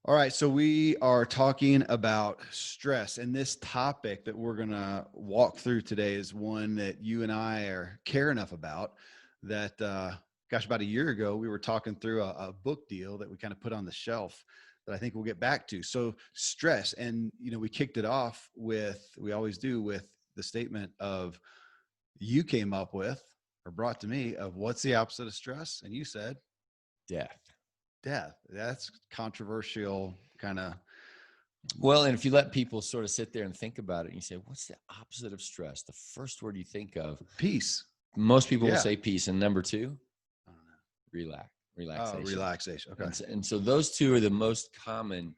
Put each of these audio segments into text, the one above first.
All right, so we are talking about stress, and this topic that we're going to walk through today is one that you and I care enough about that, gosh, about a year ago, we were talking through a book deal that we kind of put on the shelf that I think we'll get back to. So stress, and we kicked it off with, we always do, with the statement of you came up with or brought to me of what's the opposite of stress, and you said Death. death. That's controversial kind of. Well, and if you let people sort of sit there and think about it, and you say, what's the opposite of stress? The first word you think of, Peace. most people will Yeah. say peace. And number two, I don't know. Oh, relaxation. relaxation. Okay. And so those two are the most common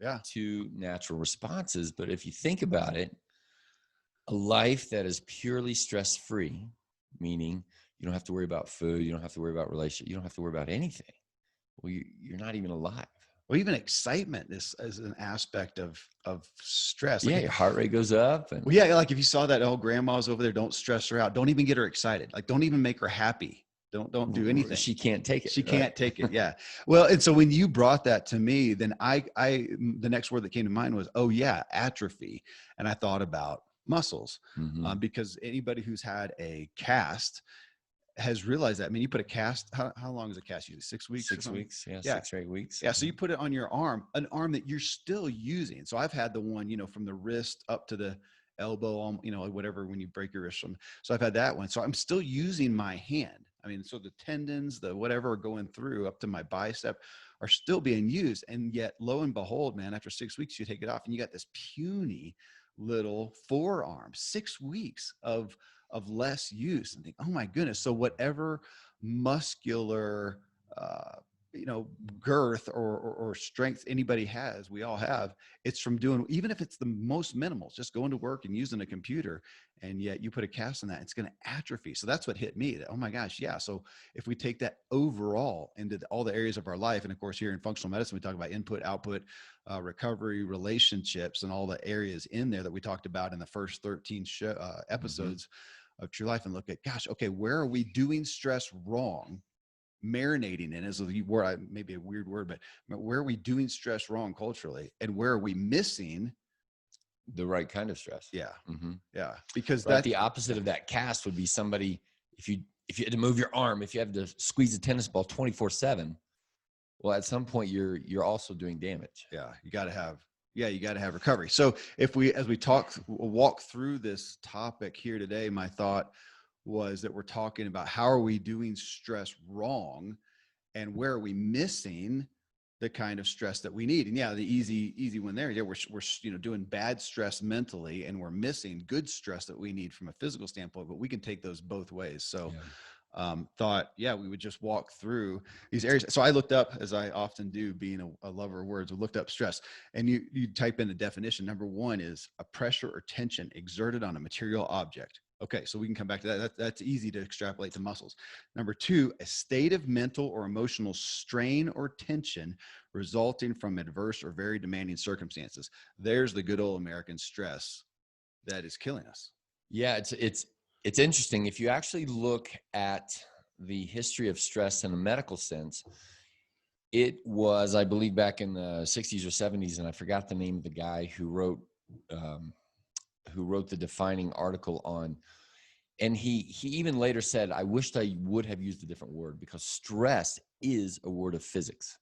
Yeah. two natural responses. But if you think about it, a life that is purely stress-free, meaning you don't have to worry about food, you don't have to worry about relationship, you don't have to worry about anything. Well, you're not even alive. Well, even excitement is an aspect of stress. Yeah, Like, your heart rate goes up. And well, yeah, like if you saw that, oh, grandma's over there, don't stress her out. Don't even get her excited. Like, don't even make her happy. Don't do anything. she can't take it. She Right? can't take it. Yeah. Well, and so when you brought that to me, then the next word that came to mind was, oh yeah, atrophy. And I thought about muscles, Mm-hmm. because anybody who's had a cast has realized that. I mean, you put a cast, how long is a cast usually? 6 weeks? 6 weeks. Yeah. Yeah. 6 or 8 weeks. Yeah. So you put it on your arm, an arm that you're still using. So I've had the one, from the wrist up to the elbow, whatever, when you break your wrist from. So I've had that one. So I'm still using my hand. I mean, so the tendons, the whatever are going through up to my bicep are still being used. And yet, lo and behold, man, after 6 weeks, you take it off and you got this puny little forearm, 6 weeks of less use, and think, oh my goodness. So whatever muscular, uh, girth or strength anybody has, we all have, it's from doing, even if it's the most minimal, just going to work and using a computer, and yet you put a cast on that, it's going to atrophy. So that's what hit me, that, oh my gosh. Yeah. So if we take that overall into all the areas of our life, and of course here in functional medicine, we talk about input, output, recovery, relationships, and all the areas in there that we talked about in the first 13 episodes of True Life, and look at, gosh, okay, where are we doing stress wrong? Marinating in is a word, maybe a weird word, but where are we doing stress wrong culturally, and where are we missing The right kind of stress. yeah Mm-hmm. yeah because Right. that The opposite of that cast would be somebody, if you had to move your arm, if you had to squeeze a tennis ball 24/7, well, at some point you're also doing damage. you got to have recovery. So if we, as we walk through this topic here today, my thought was that we're talking about how are we doing stress wrong, and where are we missing the kind of stress that we need. And yeah, the easy one there, yeah, we're doing bad stress mentally, and we're missing good stress that we need from a physical standpoint, but we can take those both ways. So thought, yeah, we would just walk through these areas. So I looked up, as I often do, being a lover of words, I looked up stress, and you type in the definition. Number one is a pressure or tension exerted on a material object. Okay, so we can come back to that. That's easy to extrapolate to muscles. Number two, a state of mental or emotional strain or tension resulting from adverse or very demanding circumstances. There's the good old American stress that is killing us. Yeah, it's interesting. If you actually look at the history of stress in a medical sense, it was, I believe, back in the 60s or 70s, and I forgot the name of the guy who wrote the defining article on. And he even later said, I wished I would have used a different word, because stress is a word of physics.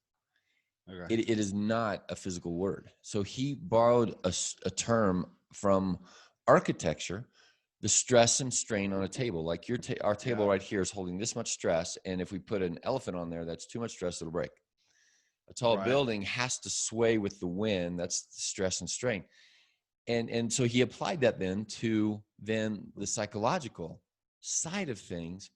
Okay. It is not a physical word. So he borrowed a term from architecture, the stress and strain on a table. Like our table right here is holding this much stress. And if we put an elephant on there, that's too much stress, it'll break. A tall building has to sway with the wind. That's the stress and strain. And so he applied that then to the psychological side of things,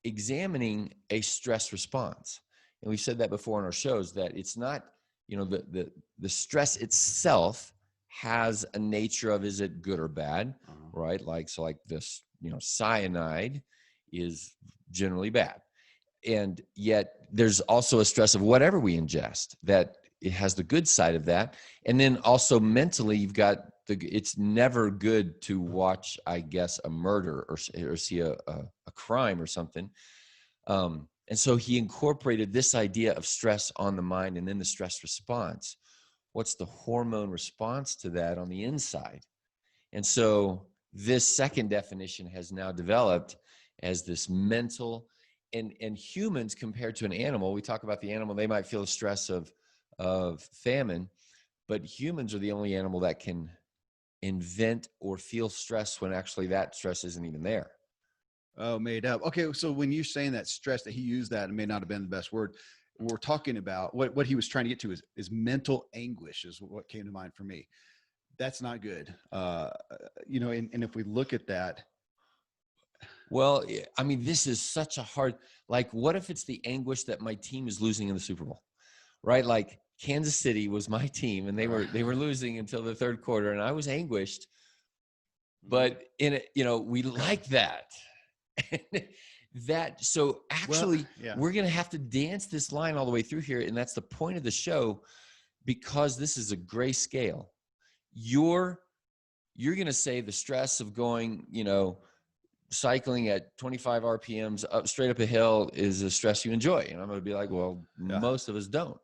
examining a stress response. And we've said that before in our shows, that it's not, the stress itself has a nature of, is it good or bad, right? Like this, cyanide is generally bad. And yet there's also a stress of whatever we ingest, that it has the good side of that. And then also mentally, you've got it's never good to watch, I guess, a murder or see a crime or something. And so he incorporated this idea of stress on the mind and then the stress response. What's the hormone response to that on the inside? And so this second definition has now developed as this mental, and humans compared to an animal, we talk about the animal, they might feel the stress of famine, but humans are the only animal that can invent or feel stress when actually that stress isn't even there. Oh, made up. Okay, so when you're saying that stress, that he used that, and may not have been the best word, we're talking about what he was trying to get to is mental anguish is what came to mind for me. That's not good. And if we look at that, Well, I mean, this is such a hard, like, what if it's the anguish that my team is losing in the Super Bowl, right? Like Kansas City was my team and they were losing until the third quarter and I was anguished, but in it, we like that. So well, actually yeah, we're going to have to dance this line all the way through here. And that's the point of the show, because this is a gray scale. You're going to say the stress of going, cycling at 25 RPMs up straight up a hill is a stress you enjoy. And I'm going to be like, well, yeah, most of us don't.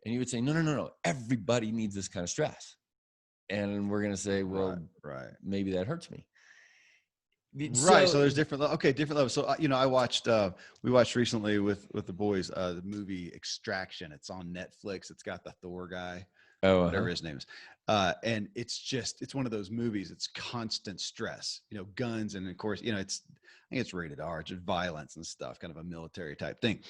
And you would say, no. Everybody needs this kind of stress. And we're going to say, well, right. maybe that hurts me. Right. So So, there's different, different levels. So, we watched recently with the boys, the movie Extraction. It's on Netflix. It's got the Thor guy, whatever his name is. And it's one of those movies. It's constant stress, guns. And of course, I think it's rated R, it's just violence and stuff, kind of a military type thing.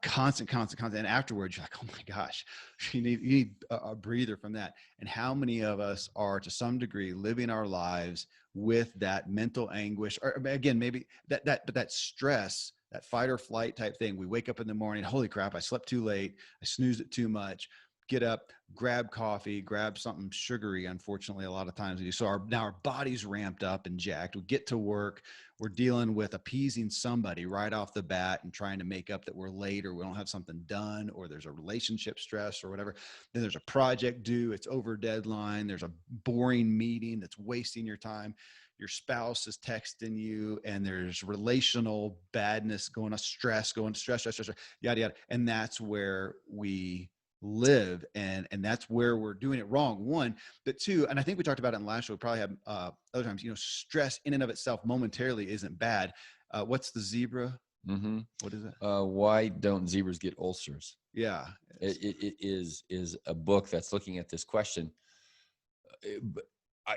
Constant. And afterwards, you're like, oh my gosh, you need a breather from that. And how many of us are to some degree living our lives with that mental anguish, or again, maybe that stress, that fight or flight type thing. We wake up in the morning, holy crap, I slept too late. I snoozed it too much. Get up, grab coffee, grab something sugary. Unfortunately, a lot of times we do. So now our body's ramped up and jacked. We get to work. We're dealing with appeasing somebody right off the bat and trying to make up that we're late or we don't have something done or there's a relationship stress or whatever. Then there's a project due. It's over deadline. There's a boring meeting that's wasting your time. Your spouse is texting you and there's relational badness going on, stress, yada, yada. And that's where we live, and that's where we're doing it wrong, one. But two, and I think we talked about it in the last show, we probably have other times, stress in and of itself momentarily isn't bad. What's the zebra? What is it? why don't zebras get ulcers? Yeah, It is a book that's looking at this question.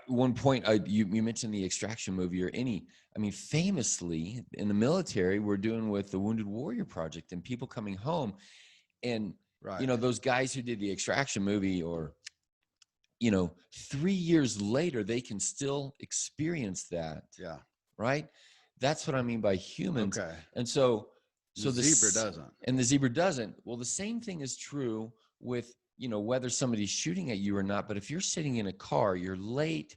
One point, you mentioned the Extraction movie or famously in the military, we're doing with the Wounded Warrior Project and people coming home and, right. those guys who did the Extraction movie or, 3 years later, they can still experience that. Yeah. Right. That's what I mean by humans. Okay. And so The zebra doesn't. And the zebra doesn't. Well, the same thing is true with, whether somebody's shooting at you or not. But if you're sitting in a car, you're late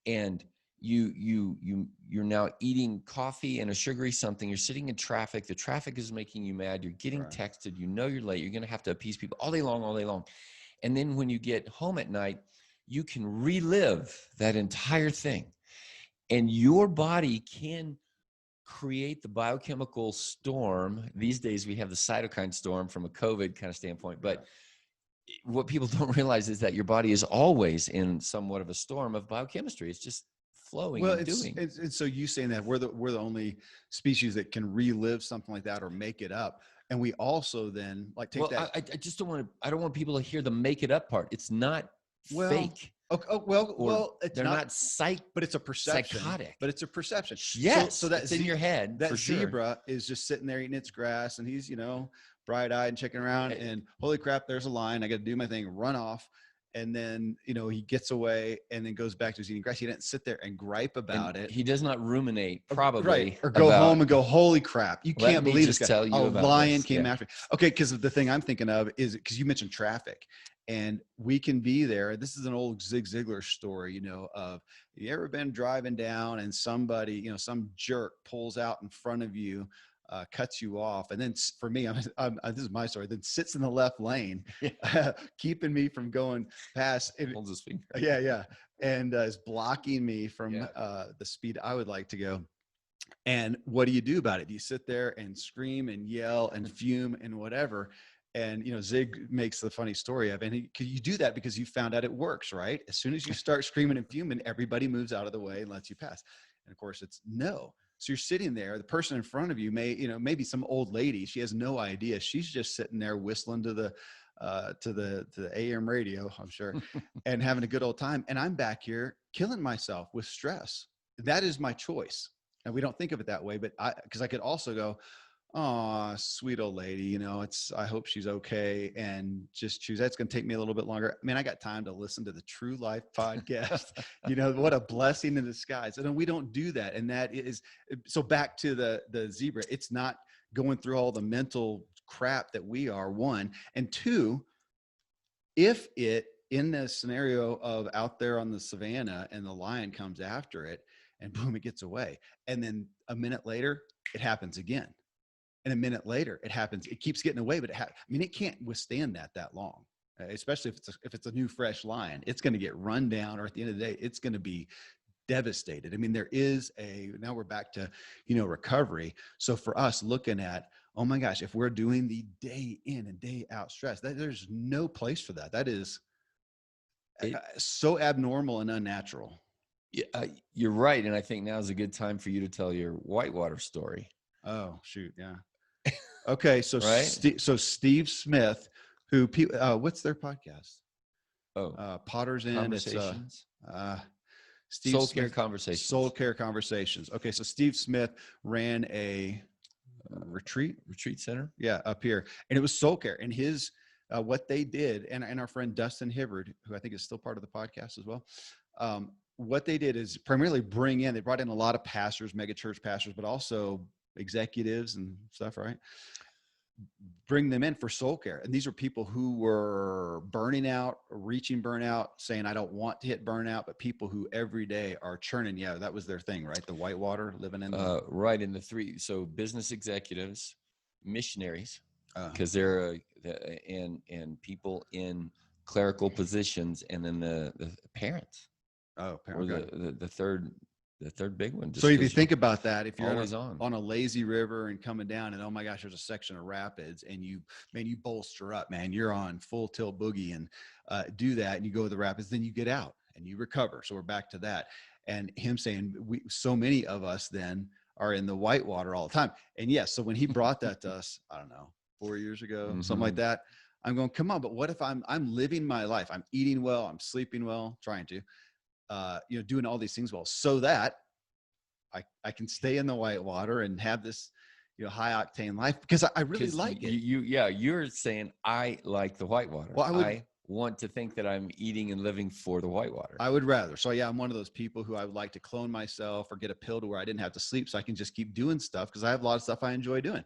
and you're now eating coffee and a sugary something, you're sitting in traffic, the traffic is making you mad, you're getting texted, you're late, you're going to have to appease people all day long. And then when you get home at night, you can relive that entire thing. And your body can create the biochemical storm. These days we have the cytokine storm from a COVID kind of standpoint, but what people don't realize is that your body is always in somewhat of a storm of biochemistry. It's just flowing and doing. It's so you saying that we're the only species that can relive something like that or make it up. And we also then take that. I just I don't want people to hear the make it up part. It's not fake. It's not psych, but it's a perception. Psychotic. But it's a perception. Yes, so that's in your head. That for zebra is just sitting there eating its grass, and he's bright-eyed and checking around. And holy crap, there's a line. I got to do my thing, run off, and then he gets away and then goes back to his eating grass. He didn't sit there and gripe about it. He does not ruminate, probably, or go home and go, holy crap, you can't believe this guy. Tell you a lion this. came after me. Okay, because the thing I'm thinking of is because you mentioned traffic. And we can be there. This is an old Zig Ziglar story, of you ever been driving down and somebody, some jerk pulls out in front of you, cuts you off. And then for me, this is my story, then sits in the left lane, keeping me from going past. Holds his finger. Yeah. And is blocking me from the speed I would like to go. And what do you do about it? Do you sit there and scream and yell and fume and whatever? And, Zig makes the funny story of, and you do that because you found out it works, right? As soon as you start screaming and fuming, everybody moves out of the way and lets you pass. And of course it's no. So you're sitting there, the person in front of you maybe some old lady, she has no idea. She's just sitting there whistling to the AM radio, I'm sure, and having a good old time. And I'm back here killing myself with stress. That is my choice. And we don't think of it that way, but because I could also go, oh, sweet old lady, I hope she's okay, and just choose. That's going to take me a little bit longer. I mean, I got time to listen to the True Life podcast. What a blessing in disguise. And we don't do that. And that is, so back to the zebra, it's not going through all the mental crap that we are, one. And two, if it, in the scenario of out there on the savannah and the lion comes after it and boom, it gets away. And then a minute later, it happens again. And a minute later, it happens. It keeps getting away, but it can't withstand that long, especially if it's a new, fresh lion. It's going to get run down, or at the end of the day, it's going to be devastated. I mean, now we're back to, recovery. So for us looking at, oh my gosh, if we're doing the day in and day out stress, there's no place for that. That is so abnormal and unnatural. Yeah, you're right. And I think now is a good time for you to tell your whitewater story. Oh, shoot. Yeah. Okay. So, right? Steve Smith, who, what's their podcast? Oh, Potter's Inn. Conversations. Steve Soul Smith, Care Conversations. Soul Care Conversations. Okay. So Steve Smith ran a retreat center. Yeah. Up here. And it was Soul Care, and his, what they did, and our friend Dustin Hibbard, who I think is still part of the podcast as well. What they did is primarily they brought in a lot of pastors, mega church pastors, but also executives and stuff, right? Bring them in for soul care. And these are people who were burning out, reaching burnout, saying, I don't want to hit burnout, but people who every day are churning. Yeah, that was their thing, right? The whitewater, living in right in the three. So business executives, missionaries, because they're and people in clerical positions, and then the parents. Oh, or the third big one. So if you think about that, if you're always on a lazy river and coming down, and oh my gosh, there's a section of rapids, and you bolster up, man, you're on full tilt boogie, and do that, and you go to the rapids, then you get out and you recover. So we're back to that. And him saying, so many of us then are in the whitewater all the time. And yes, so when he brought that to us, I don't know, 4 years ago, something like that, I'm going, come on, but what if I'm living my life? I'm eating well, I'm sleeping well, trying to, doing all these things well, so that I can stay in the whitewater and have this, high octane life, because I really like it. You're saying I like the whitewater. Well, I want to think that I'm eating and living for the whitewater. I would rather. So yeah, I'm one of those people who I would like to clone myself or get a pill to where I didn't have to sleep, so I can just keep doing stuff, because I have a lot of stuff I enjoy doing.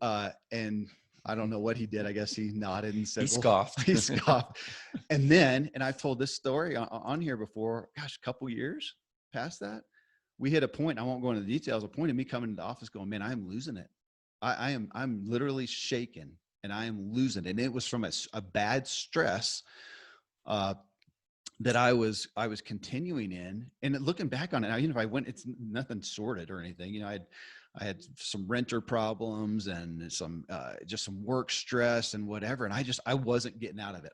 And I don't know what he did. I guess he nodded and said, he scoffed. He scoffed. And I've told this story on here before, gosh, a couple years past that, we hit a point, I won't go into the details, a point of me coming to the office going, man, I'm losing it. I'm literally shaken, and I am losing it. And it was from a bad stress that I was continuing in. And looking back on it, if I went, it's nothing sorted or anything. I had some renter problems and some just some work stress and whatever, and I wasn't getting out of it.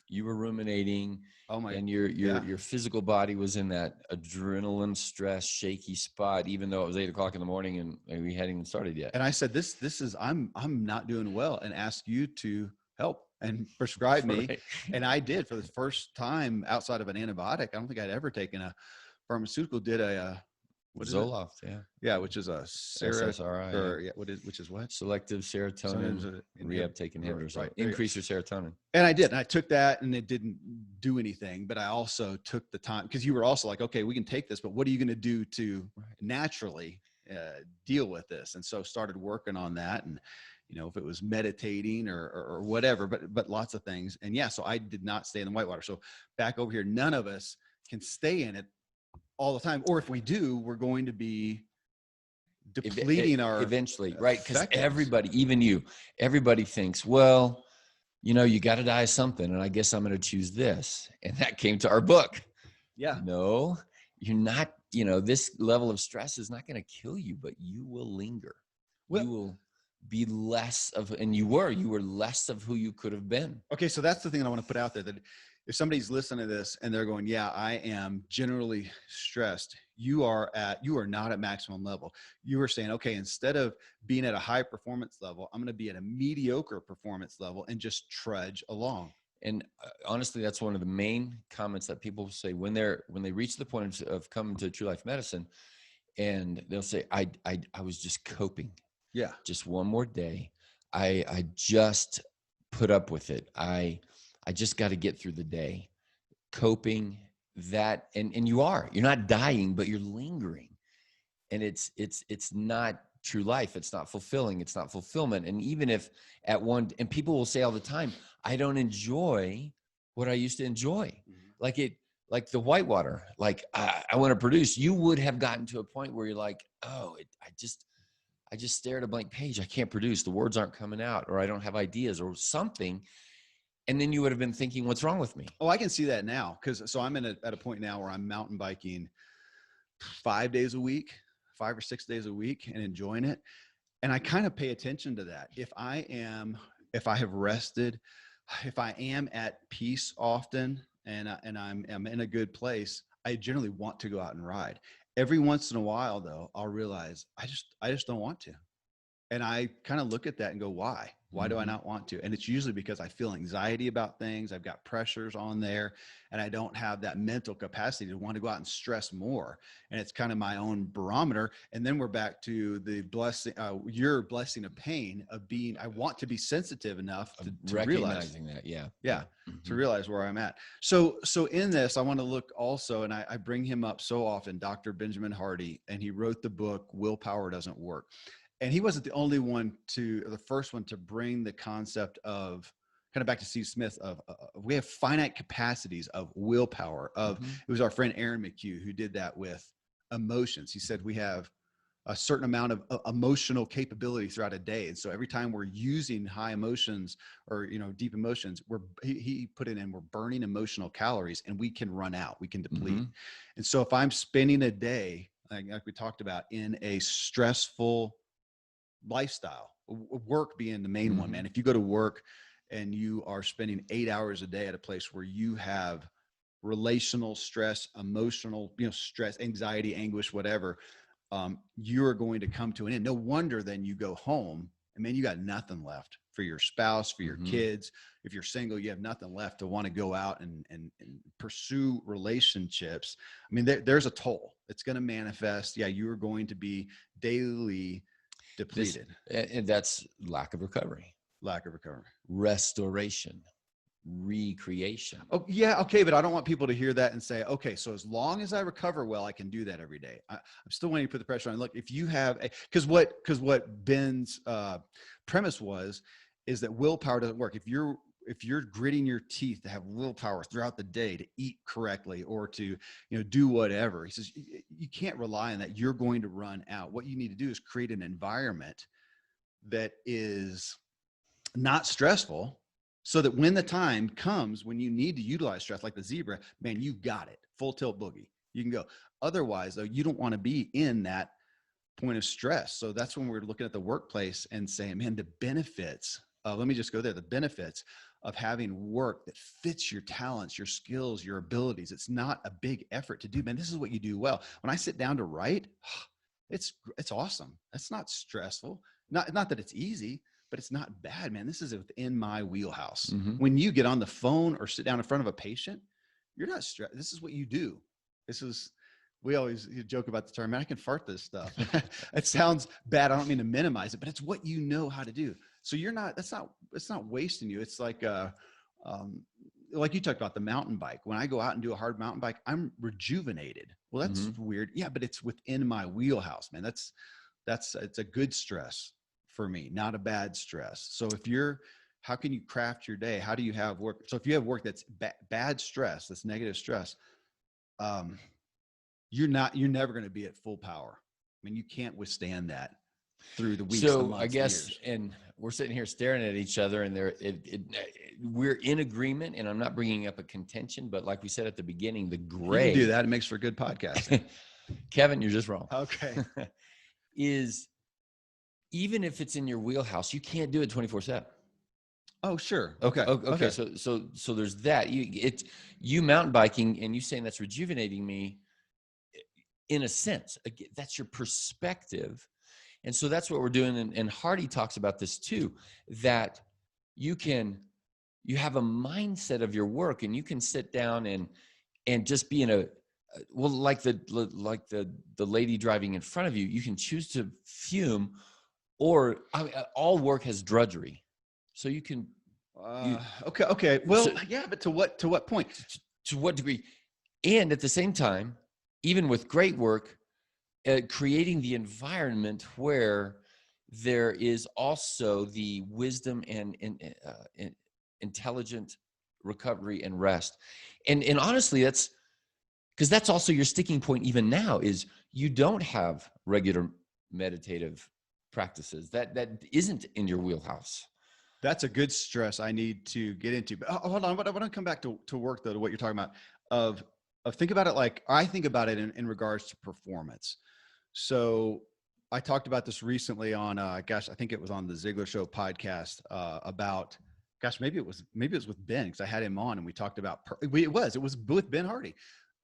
You were ruminating. Oh my! And your physical body was in that adrenaline stress, shaky spot, even though it was 8 o'clock in the morning and we hadn't even started yet. And I said, this is I'm not doing well, and ask you to help and prescribe me. Right. And I did, for the first time outside of an antibiotic. I don't think I'd ever taken a pharmaceutical. Did a what is Zoloft, yeah, which is a SSRI, or which is what? Selective serotonin reuptake inhibitors, right? Increase your serotonin. And I did, and I took that, and it didn't do anything. But I also took the time, because you were also like, okay, we can take this, but what are you going to do to naturally deal with this? And so started working on that, and if it was meditating or whatever, but lots of things. And yeah, so I did not stay in the whitewater. So back over here, none of us can stay in it all the time, or if we do, we're going to be depleting our eventually, right? Because everybody, even you, everybody thinks, well, you got to die of something, and I guess I'm going to choose this. And that came to our book. Yeah. No, you're not this level of stress is not going to kill you, but you will linger. Well, You will be less of, and you were less of who you could have been. okay, so that's the thing I want to put out there, that if somebody's listening to this and they're going, yeah, I am generally stressed, you are not at maximum level. You are saying, okay, instead of being at a high performance level, I'm going to be at a mediocre performance level and just trudge along. And honestly, that's one of the main comments that people say when they reach the point of coming to True Life Medicine, and they'll say, I was just coping. Yeah. Just one more day. I just put up with it. I just got to get through the day. Coping that, and you're not dying, but you're lingering. And it's not true life. It's not fulfilling. It's not fulfillment. And even if and people will say all the time, I don't enjoy what I used to enjoy. Mm-hmm. Like the whitewater, like I want to produce, you would have gotten to a point where you're like, oh, I just stare at a blank page. I can't produce. The words aren't coming out, or I don't have ideas or something. And then you would have been thinking, what's wrong with me? Oh, I can see that now. So I'm at a point now where I'm mountain biking 5 days a week, 5 or 6 days a week, and enjoying it. And I kind of pay attention to that. If I have rested, if I am at peace often, and I'm in a good place, I generally want to go out and ride. Every once in a while, though, I'll realize I just don't want to. And I kind of look at that and go, why? Why do I not want to? And it's usually because I feel anxiety about things. I've got pressures on there, and I don't have that mental capacity to want to go out and stress more. And it's kind of my own barometer. And then we're back to the blessing, your blessing of pain of being, I want to be sensitive enough to recognizing realize that. Yeah. Yeah. To realize where I'm at. So in this, I want to look also, and I bring him up so often, Dr. Benjamin Hardy, and he wrote the book, Willpower Doesn't Work. And he wasn't the only one the first one to bring the concept of, kind of back to Steve Smith, of we have finite capacities of willpower. It was our friend Aaron McHugh who did that with emotions. He said we have a certain amount of emotional capability throughout a day. And so every time we're using high emotions or, deep emotions, he put it in, we're burning emotional calories, and we can run out, we can deplete. And so if I'm spending a day, like we talked about, in a stressful lifestyle, work being the main one, man. If you go to work and you are spending 8 hours a day at a place where you have relational stress, emotional, stress, anxiety, anguish, whatever, you are going to come to an end. No wonder then you go home and, man, you got nothing left for your spouse, for your kids. If you're single, you have nothing left to want to go out and pursue relationships. I mean, there's a toll. It's going to manifest. Yeah, you are going to be daily depleted. And that's lack of recovery, restoration, recreation. Oh yeah. Okay. But I don't want people to hear that and say, okay, so as long as I recover well, I can do that every day. I'm still wanting to put the pressure on. Look, if you have because what Ben's premise is that willpower doesn't work. If you're gritting your teeth to have willpower throughout the day to eat correctly or to, do whatever, he says, you can't rely on that. You're going to run out. What you need to do is create an environment that is not stressful, so that when the time comes when you need to utilize stress, like the zebra, man, you got it. Full tilt boogie. You can go. Otherwise, though, you don't want to be in that point of stress. So that's when we're looking at the workplace and saying, man, the benefits, let me just go there. The benefits of having work that fits your talents, your skills, your abilities. It's not a big effort to do, man. This is what you do well. When I sit down to write, it's awesome. That's not stressful. Not that it's easy, but it's not bad, man. This is within my wheelhouse. When you get on the phone or sit down in front of a patient, you're not stressed. This is what you do. We always joke about the term, man, I can fart this stuff. It sounds bad. I don't mean to minimize it, but it's what you know how to do. So it's not wasting you. It's like you talked about the mountain bike. When I go out and do a hard mountain bike, I'm rejuvenated. Well, that's weird. Yeah, but it's within my wheelhouse, man. It's a good stress for me, not a bad stress. So how can you craft your day? How do you have work? So if you have work that's bad stress, that's negative stress, you're never going to be at full power. I mean, you can't withstand that through the weeks. So the months, I guess, years. And we're sitting here staring at each other, and we're in agreement. And I'm not bringing up a contention, but like we said at the beginning, the gray. You can do that. It makes for good podcasting. Kevin, you're just wrong. Okay. Is even if it's in your wheelhouse, you can't do it 24/7. Oh, sure. Okay. Okay. Okay. Okay. So there's that. You mountain biking, and you saying that's rejuvenating me in a sense. That's your perspective. And so that's what we're doing. And Hardy talks about this too, that you have a mindset of your work, and you can sit down and just be in a, well, like the lady driving in front of you, you can choose to fume, or I mean, all work has drudgery. So you can, Okay. Okay. Well, so yeah, but to what point? to what degree? And at the same time, even with great work, creating the environment where there is also the wisdom and intelligent recovery and rest. And honestly, that's because that's also your sticking point even now, is you don't have regular meditative practices. That isn't in your wheelhouse. That's a good stress I need to get into. But hold on, I want to come back to work though, to what you're talking about of think about it like I think about it in regards to performance. So I talked about this recently on, gosh, I think it was on the Ziegler Show podcast about, gosh, maybe it was with Ben because I had him on and we talked about, it was with Ben Hardy,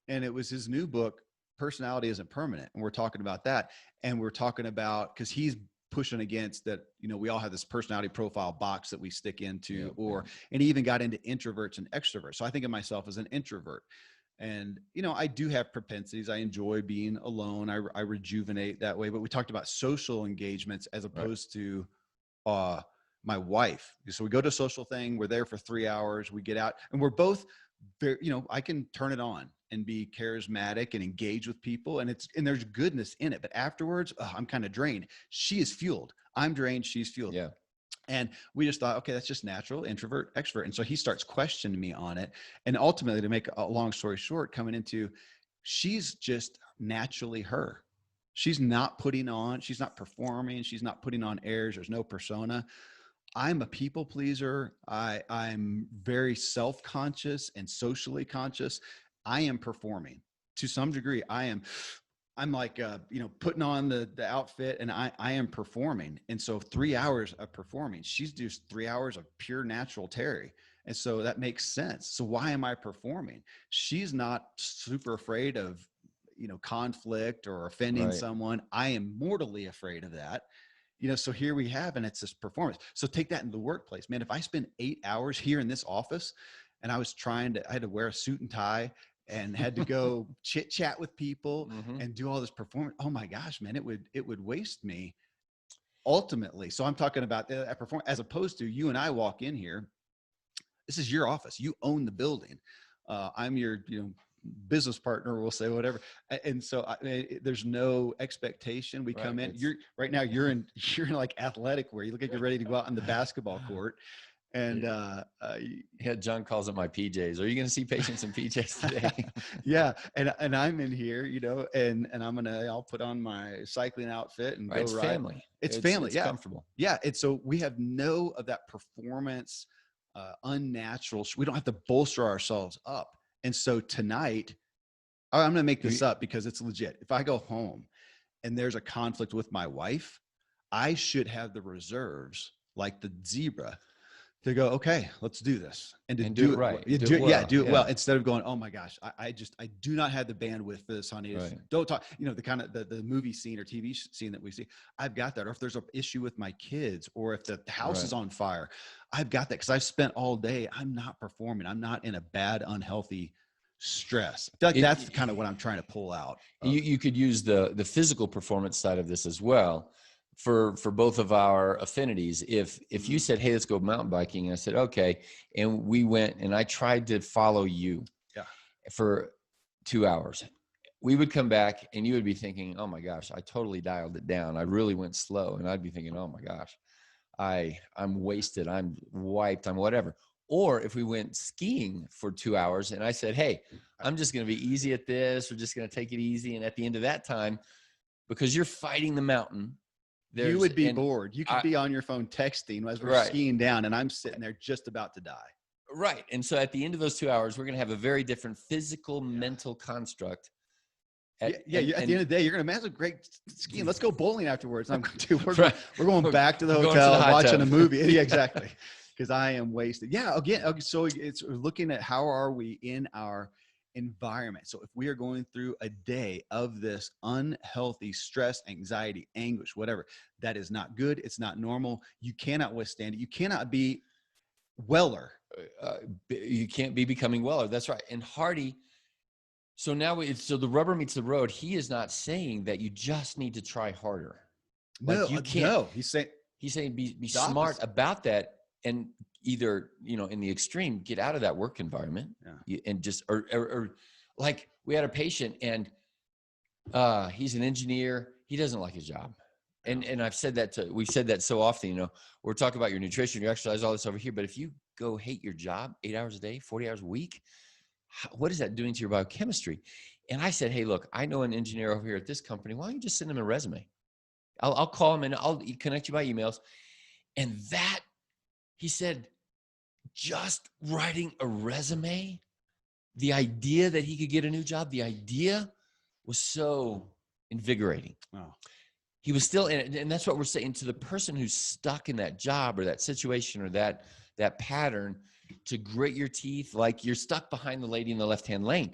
and it was his new book, Personality Isn't Permanent. And we're talking about that. And we're talking about, because he's pushing against that, we all have this personality profile box that we stick into, and he even got into introverts and extroverts. So I think of myself as an introvert. And, I do have propensities. I enjoy being alone. I rejuvenate that way. But we talked about social engagements as opposed to my wife. So we go to a social thing. We're there for 3 hours. We get out and we're both very, I can turn it on and be charismatic and engage with people. And there's goodness in it. But afterwards, I'm kind of drained. She is fueled. I'm drained. She's fueled. Yeah. And we just thought, okay, that's just natural, introvert, extrovert. And so he starts questioning me on it. And ultimately, to make a long story short, coming into, she's just naturally her. She's not putting on, she's not performing, she's not putting on airs. There's no persona. I'm a people pleaser. I'm very self-conscious and socially conscious. I am performing to some degree. I'm like, putting on the outfit, and I am performing. And so 3 hours of performing, she's just 3 hours of pure natural Terry. And so that makes sense. So why am I performing? She's not super afraid of, conflict or offending someone. I am mortally afraid of that. So here we have, and it's this performance. So take that in the workplace, man. If I spend 8 hours here in this office and I had to wear a suit and tie and had to go chit chat with people and do all this performance, oh my gosh, man, it would waste me ultimately. So I'm talking about that performance as opposed to you and I walk in here. This is your office. You own the building. I'm your, business partner, we'll say whatever. And so there's no expectation. We come in, you're in like athletic wear. You look like you're ready to go out on the basketball court. And John calls it my PJs. Are you going to see patients in PJs today? Yeah. And I'm in here, and I'll put on my cycling outfit and go it's ride. Family. It's family. It's yeah. Comfortable. Yeah. And so we have no of that performance, unnatural. We don't have to bolster ourselves up. And so tonight, I'm going to make this up because it's legit. If I go home and there's a conflict with my wife, I should have the reserves like the zebra to go, okay, let's do this. And to do it right. Do it well. Instead of going, oh my gosh, I do not have the bandwidth for this, honey. Don't talk, the kind of the movie scene or TV scene that we see. I've got that. Or if there's an issue with my kids, or if the house is on fire, I've got that because I've spent all day. I'm not performing. I'm not in a bad, unhealthy stress. I feel like that's kind of what I'm trying to pull out. You could use the physical performance side of this as well for both of our affinities. If you said, hey, let's go mountain biking, and I said, okay. And we went and I tried to follow you for 2 hours. We would come back and you would be thinking, oh my gosh, I totally dialed it down. I really went slow. And I'd be thinking, oh my gosh, I'm wasted. I'm wiped. I'm whatever. Or if we went skiing for 2 hours and I said, hey, I'm just going to be easy at this. We're just going to take it easy. And at the end of that time, because you're fighting the mountain, you would be bored. You could be on your phone texting as we're skiing down, and I'm sitting there just about to die. Right. And so at the end of those 2 hours, we're going to have a very different physical, mental construct At the end of the day, you're going to have great skiing. Let's go bowling afterwards. I'm going to, right. we're going back to the hotel and watching a movie. Yeah, exactly. Because I am wasted. Yeah. Again, okay, so it's looking at how are we in our environment. So if we are going through a day of this unhealthy stress, anxiety, anguish, whatever, that is not good. It's not normal. You cannot withstand it. You cannot be weller. You can't be becoming weller. That's right. And Hardy, so now so the rubber meets the road. He is not saying that you just need to try harder. Like you can't. No, he's saying be smart about that, and either, in the extreme, get out of that work environment, and just or like we had a patient, and he's an engineer. He doesn't like his job. And I've said that we've said that so often, we're talking about your nutrition, your exercise, all this over here. But if you go hate your job 8 hours a day, 40 hours a week, what is that doing to your biochemistry? And I said, hey, look, I know an engineer over here at this company. Why don't you just send him a resume? I'll call him and I'll connect you by emails. And that, he said, just writing a resume, the idea that he could get a new job, the idea was so invigorating. Oh. He was still in it. And that's what we're saying to the person who's stuck in that job or that situation or that pattern, to grit your teeth like you're stuck behind the lady in the left-hand lane.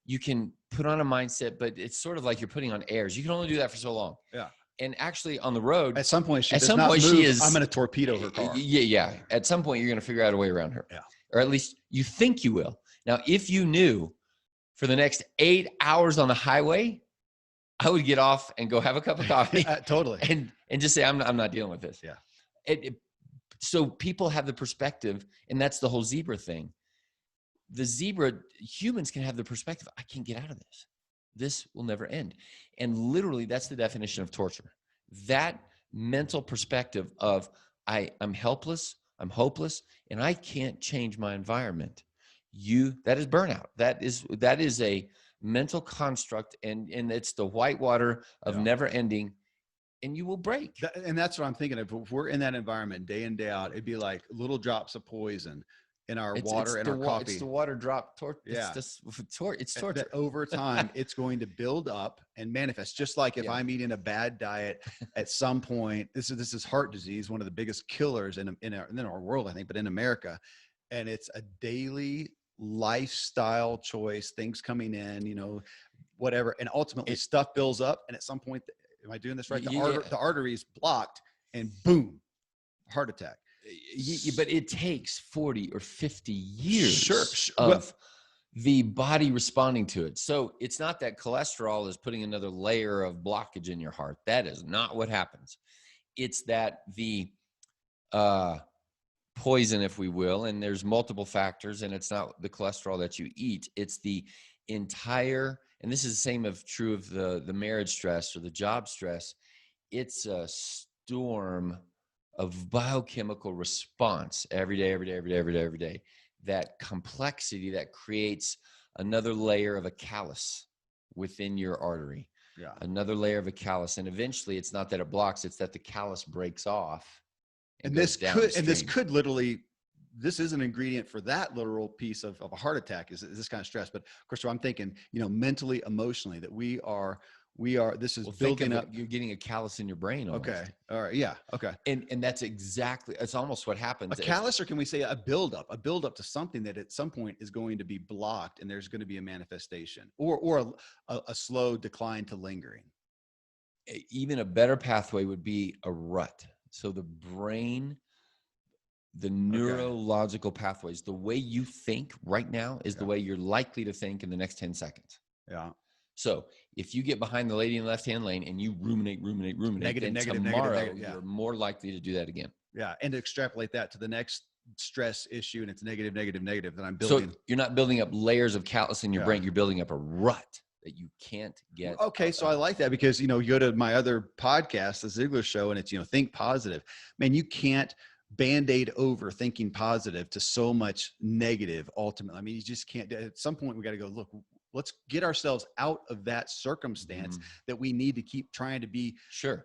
You can put on a mindset, but it's sort of like you're putting on airs. You can only do that for so long. Yeah. And actually on the road, at some point, she is, I'm going to torpedo her car. Yeah. At some point, you're going to figure out a way around her. Yeah. Or at least you think you will. Now, if you knew for the next 8 hours on the highway, I would get off and go have a cup of coffee. Totally. And just say, I'm not dealing with this. Yeah. So people have the perspective, and that's the whole zebra thing. The zebra, humans can have the perspective, I can't get out of this. This will never end. And literally, that's the definition of torture. That mental perspective of I'm helpless, I'm hopeless, and I can't change my environment. That is burnout. That is a mental construct, and it's the whitewater of never ending, and you will break. And that's what I'm thinking of. If we're in that environment day in, day out, it'd be like little drops of poison in our water and our coffee. It's the water drop torture. Yeah. It's torture. That over time, it's going to build up and manifest. Just like if I'm eating a bad diet at some point, this is heart disease, one of the biggest killers in our world, I think, but in America. And it's a daily lifestyle choice, things coming in, whatever. And ultimately stuff builds up. And at some point, am I doing this right? The artery is blocked and boom, heart attack. But it takes 40 or 50 years of the body responding to it. So it's not that cholesterol is putting another layer of blockage in your heart. That is not what happens. It's that the poison, if we will, and there's multiple factors, and it's not the cholesterol that you eat. It's the entire, and this is the same true of the marriage stress or the job stress. It's a storm of biochemical response every day. That complexity that creates another layer of a callus within your artery. Yeah. Another layer of a callus. And eventually it's not that it blocks, it's that the callus breaks off. This could literally, this is an ingredient for that literal piece of a heart attack is this kind of stress. But of course, so I'm thinking, mentally, emotionally, that we are, this is building up. You're getting a callus in your brain. Almost. Okay. All right. Yeah. Okay. And that's exactly, it's almost what happens. A callus, or can we say a buildup to something that at some point is going to be blocked and there's going to be a manifestation or a slow decline to lingering. Even a better pathway would be a rut. So the brain, the neurological pathways, the way you think right now is the way you're likely to think in the next 10 seconds. Yeah. So if you get behind the lady in the left-hand lane and you ruminate, tomorrow you're more likely to do that again. Yeah. And to extrapolate that to the next stress issue, and it's negative, then I'm building. So you're not building up layers of callus in your brain. You're building up a rut that you can't get. Okay. So I like that because, you go to my other podcast, the Ziegler Show, and it's, think positive. Man, you can't Band-Aid over thinking positive to so much negative ultimately. I mean, you just can't. At some point we got to go, look, let's get ourselves out of that circumstance that we need to keep trying to be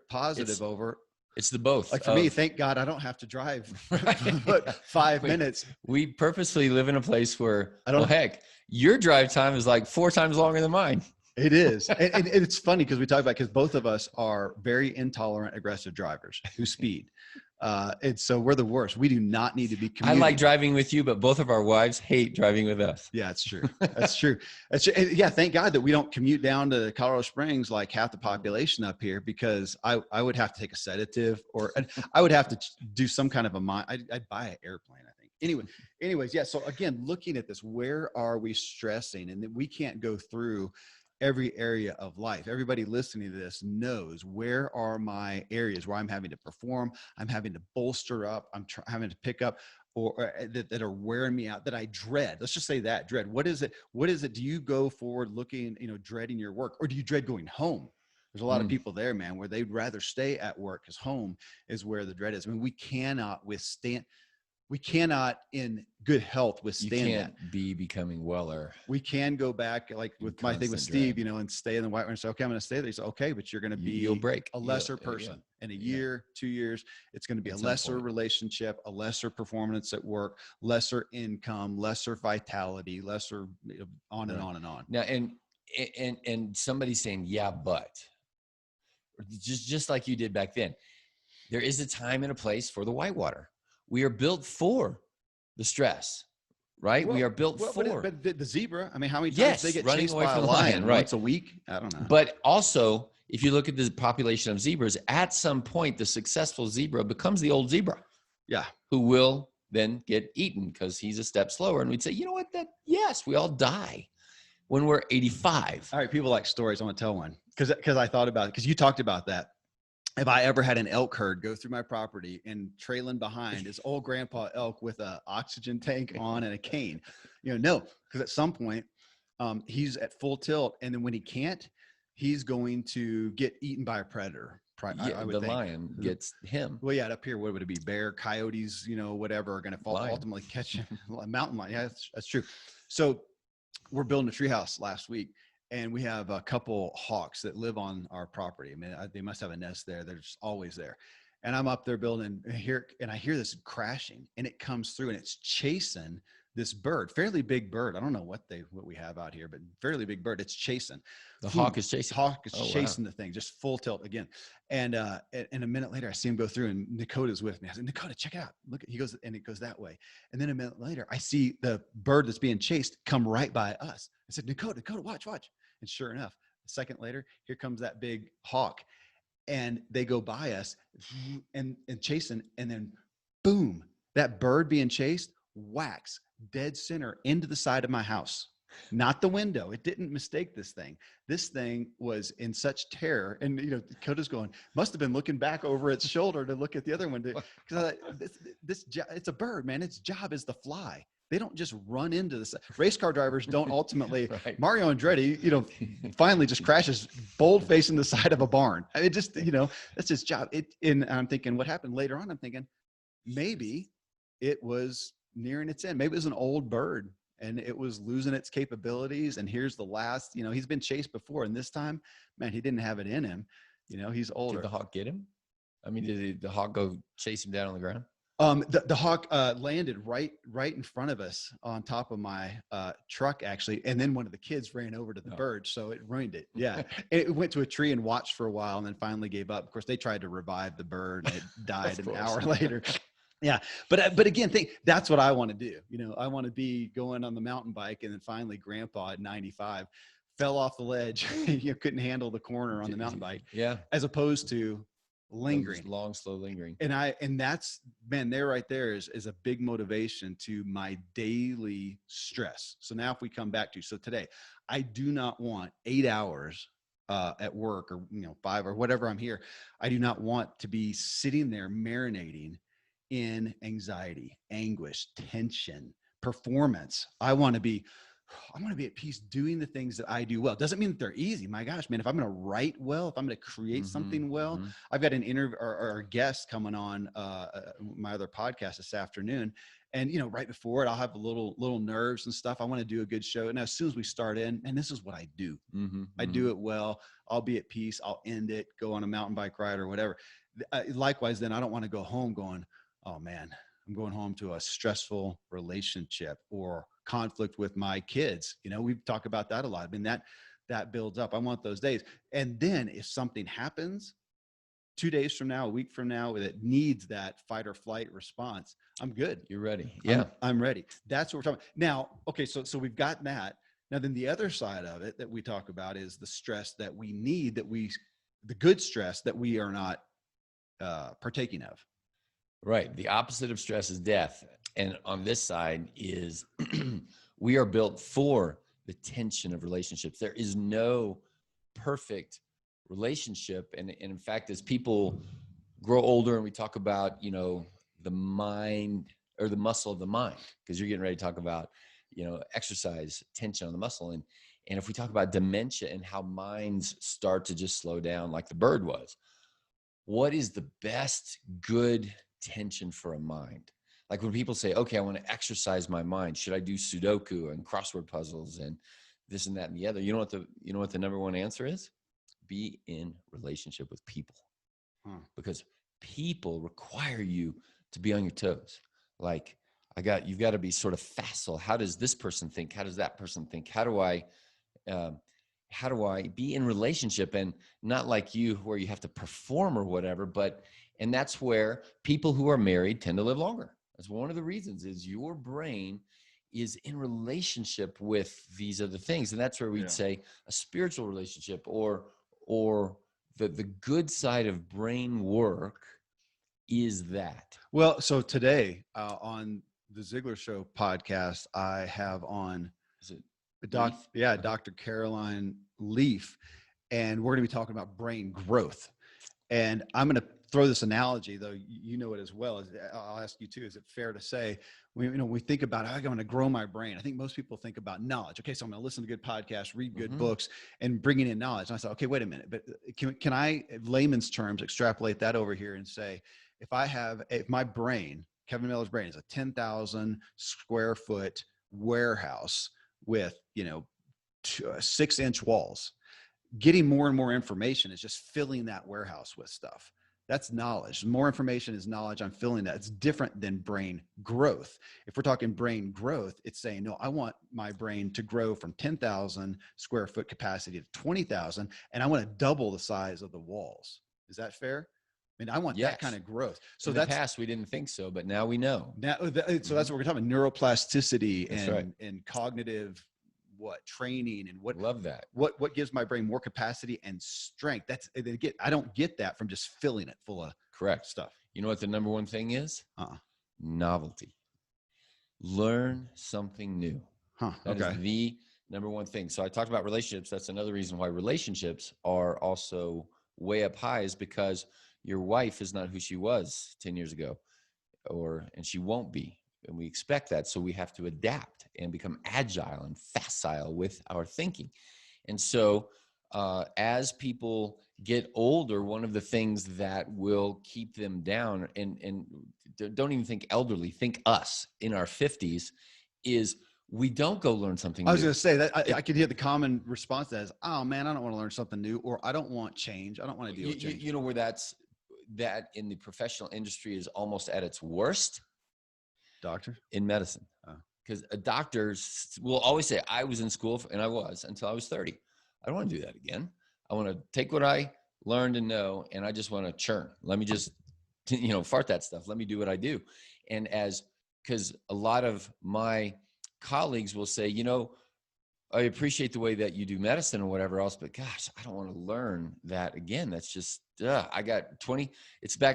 positive over. It's the both. Like for me, thank God I don't have to drive 5 minutes. We purposely live in a place where, heck, your drive time is like 4 times longer than mine. It is. And it's funny because we talk about, because both of us are very intolerant, aggressive drivers who speed. And so we're the worst. We do not need to be I like commuting. driving with you, but both of our wives hate driving with us. Yeah, it's true. That's true. That's true. And yeah, thank God that we don't commute down to Colorado Springs like half the population up here, because I would have to take a sedative, or I would have to do some kind of a mind. I'd buy an airplane, I think. Anyways, yeah. So again, looking at this, where are we stressing? And we can't go through every area of life. Everybody listening to this knows, where are my areas where I'm having to perform, I'm having to bolster up, I'm having to pick up, or that are wearing me out, that I dread. Let's just say that dread. What is it? What is it? Do you go forward looking, dreading your work, or do you dread going home? There's a lot of people there, man, where they'd rather stay at work, because home is where the dread is. I mean, we cannot in good health withstand You that. can't be becoming weller. We can go back, like with my thing with Steve, and stay in the white room and say, okay, I'm going to stay there. He said, okay, but you're going to be You'll break. a lesser person in a year, 2 years. It's going to be a lesser relationship, a lesser performance at work, lesser income, lesser vitality, lesser on and on and on. Now, and somebody's saying, yeah, but just like you did back then, there is a time and a place for the whitewater. We are built for the stress, right? We are built for. But the zebra, I mean, how many times they get chased by a lion? Right? Once a week? I don't know. But also, if you look at the population of zebras, at some point, the successful zebra becomes the old zebra. Yeah. Who will then get eaten because he's a step slower. And we'd say, you know what? Yes, we all die when we're 85. All right. People like stories. I want to tell one because I thought about it, because you talked about that. If I ever had an elk herd go through my property, and trailing behind is old grandpa elk with a oxygen tank on and a cane, no, because at some point he's at full tilt. And then when he can't, he's going to get eaten by a predator. I would think lion gets him. Well, yeah, up here, what would it be? Bear, coyotes, whatever are going to ultimately catch him. Mountain lion. Yeah, that's true. So we're building a treehouse last week, and we have a couple hawks that live on our property. I mean, they must have a nest there. They're just always there. And I'm up there building here, and I hear this crashing, and it comes through, and it's chasing this bird, fairly big bird. I don't know what we have out here, but fairly big bird. It's chasing. The hawk is chasing. Hawk is chasing the thing, just full tilt again. And a minute later, I see him go through, and Dakota's with me. I said, Dakota, check it out. Look, he goes, and it goes that way. And then a minute later, I see the bird that's being chased come right by us. I said, Dakota, watch. And sure enough, a second later, here comes that big hawk, and they go by us and chasing, and then boom, that bird being chased whacks dead center into the side of my house, not the window. It didn't mistake this thing. This thing was in such terror, and Dakota's going, must have been looking back over its shoulder to look at the other one, because I thought, it's a bird, man. Its job is to fly. They don't just run into this. Race car drivers don't ultimately. Right. Mario Andretti, finally just crashes bold facing the side of a barn. It just, that's his job. And I'm thinking, what happened later on? I'm thinking, maybe it was nearing its end. Maybe it was an old bird, and it was losing its capabilities. And here's the last. He's been chased before, and this time, man, he didn't have it in him. He's older. Did the hawk get him? I mean, did the hawk go chase him down on the ground? The hawk landed right in front of us on top of my truck, actually. And then one of the kids ran over to the bird, so it ruined it. Yeah. It went to a tree and watched for a while, and then finally gave up. Of course, they tried to revive the bird, and it died an hour later. Yeah. But again, that's what I want to do. I want to be going on the mountain bike, and then finally grandpa at 95 fell off the ledge. Couldn't handle the corner on the mountain bike. Yeah. As opposed to lingering, long, slow lingering. And that's, man, there right there is a big motivation to my daily stress. So now if we come back to, so today, I do not want 8 hours at work, or 5 or whatever I'm here. I do not want to be sitting there marinating in anxiety, anguish, tension, performance. I want to be at peace doing the things that I do well. Doesn't mean that they're easy. My gosh, man, if I'm going to write well, if I'm going to create something well, I've got an interview or a guest coming on my other podcast this afternoon. And, right before it, I'll have a little nerves and stuff. I want to do a good show. And as soon as we start in, and this is what I do. I do it well. I'll be at peace. I'll end it, go on a mountain bike ride or whatever. Likewise, then I don't want to go home going, oh man, I'm going home to a stressful relationship or conflict with my kids. We talk about that a lot. I mean, that builds up. I want those days. And then if something happens 2 days from now, a week from now, that needs that fight or flight response, I'm good. You're ready. Yeah. I'm ready. That's what we're talking about. Now, okay, so we've got that. Now then the other side of it that we talk about is the stress that we need, the good stress that we are not partaking of. Right. The opposite of stress is death. And on this side is we are built for the tension of relationships. There is no perfect relationship. And in fact, as people grow older and we talk about, the mind or the muscle of the mind, because you're getting ready to talk about, exercise, tension on the muscle. And if we talk about dementia and how minds start to just slow down like the bird was, what is the best good tension for a mind? Like when people say, okay, I want to exercise my mind. Should I do Sudoku and crossword puzzles and this and that and the other? You know what the number one answer is? Be in relationship with people. Because people require you to be on your toes. Like you've got to be sort of facile. How does this person think? How does that person think? How do I be in relationship? And not like you where you have to perform or whatever, and that's where people who are married tend to live longer. That's one of the reasons is your brain is in relationship with these other things. And that's where we'd say a spiritual relationship or the good side of brain work is that. Well, so today on the Ziegler Show podcast, I have on Dr. Caroline Leaf, and we're going to be talking about brain growth. And I'm going to throw this analogy, though you know it as well. I'll ask you too. Is it fair to say we think about how I'm going to grow my brain? I think most people think about knowledge. Okay, so I'm going to listen to good podcasts, read good books, and bringing in knowledge. And I said, okay, wait a minute, but can I, in layman's terms, extrapolate that over here and say, if my brain, Kevin Miller's brain, is a 10,000 square foot warehouse with 6-inch walls, getting more and more information is just filling that warehouse with stuff. That's knowledge. More information is knowledge. I'm filling that. It's different than brain growth. If we're talking brain growth, it's saying, no, I want my brain to grow from 10,000 square foot capacity to 20,000, and I want to double the size of the walls. Is that fair? I mean, I want that kind of growth. So in the past, we didn't think so, but now we know. So that's what we're talking about: neuroplasticity and cognitive training and love that. What gives my brain more capacity and strength? I don't get that from just filling it full of correct stuff. You know what the number one thing is? Novelty. Learn something new. That is the number one thing. So I talked about relationships. That's another reason why relationships are also way up high, is because your wife is not who she was 10 years ago, and she won't be. And we expect that. So we have to adapt and become agile and facile with our thinking. And so as people get older, one of the things that will keep them down, and don't even think elderly, think us in our 50s, is we don't go learn something new. I was going to say that I could hear the common response to that is, oh man, I don't want to learn something new, or I don't want change. I don't want to deal with change. You know where that in the professional industry is almost at its worst? Doctor? In medicine. Because a doctor will always say, I was in school, and I was until I was 30. I don't want to do that again. I want to take what I learned and know, and I just want to churn. Let me just, fart that stuff. Let me do what I do. And because a lot of my colleagues will say, I appreciate the way that you do medicine or whatever else, but gosh, I don't want to learn that again. That's just, I got 20,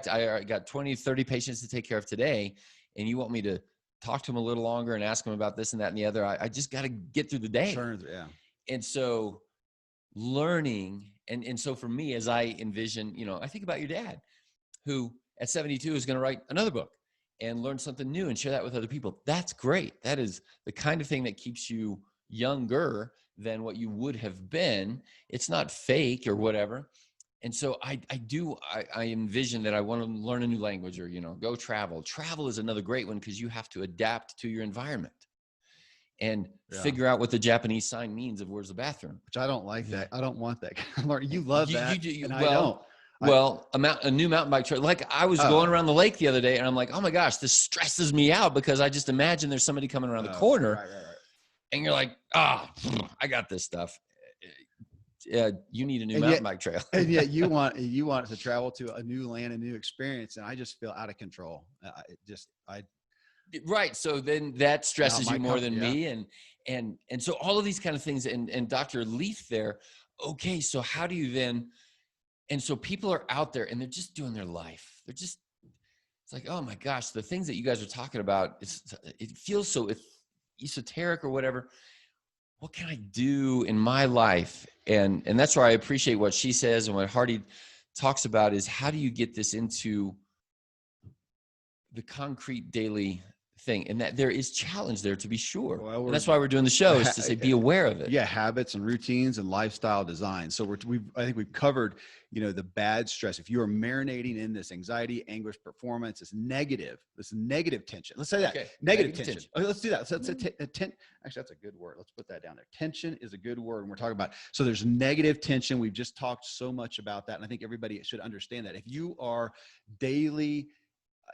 I got 20, 30 patients to take care of today. And you want me to talk to them a little longer and ask them about this and that and the other. I just got to get through the day. Sure, yeah. And so learning, and so for me, as I envision, I think about your dad, who at 72 is going to write another book and learn something new and share that with other people. That's great. That is the kind of thing that keeps you younger than what you would have been. It's not fake or whatever. And so I envision that I want to learn a new language or, go travel. Travel is another great one because you have to adapt to your environment and figure out what the Japanese sign means of where's the bathroom. Which I don't like that. I don't want that. You love that. I don't. Well, a new mountain bike trail. Like I was going around the lake the other day and I'm like, oh my gosh, this stresses me out because I just imagine there's somebody coming around the corner. Right. And you're like, I got this stuff. you need a new And mountain yet, bike trail. and yet you want to travel to a new land, a new experience. And I just feel out of control. Right. So then that Not stresses my you more comfort. than Yeah. me. And so all of these kind of things, and Dr. Leaf there. Okay. So how do you then, and so people are out there and they're just doing their life. It's like, oh my gosh, the things that you guys are talking about, it feels so esoteric or whatever. What can I do in my life? And that's where I appreciate what she says and what Hardy talks about is how do you get this into the concrete daily thing? And that there is challenge there, to be sure. Well, And that's why we're doing the show, is to say, be aware of it. Yeah, habits and routines and lifestyle design. So I think we've covered, the bad stress. If you are marinating in this anxiety, anguish, performance, this negative tension. Let's say that negative tension. Okay, let's do that. So actually, that's a good word. Let's put that down there. Tension is a good word, and we're talking about. So there's negative tension. We've just talked so much about that, and I think everybody should understand that. If you are daily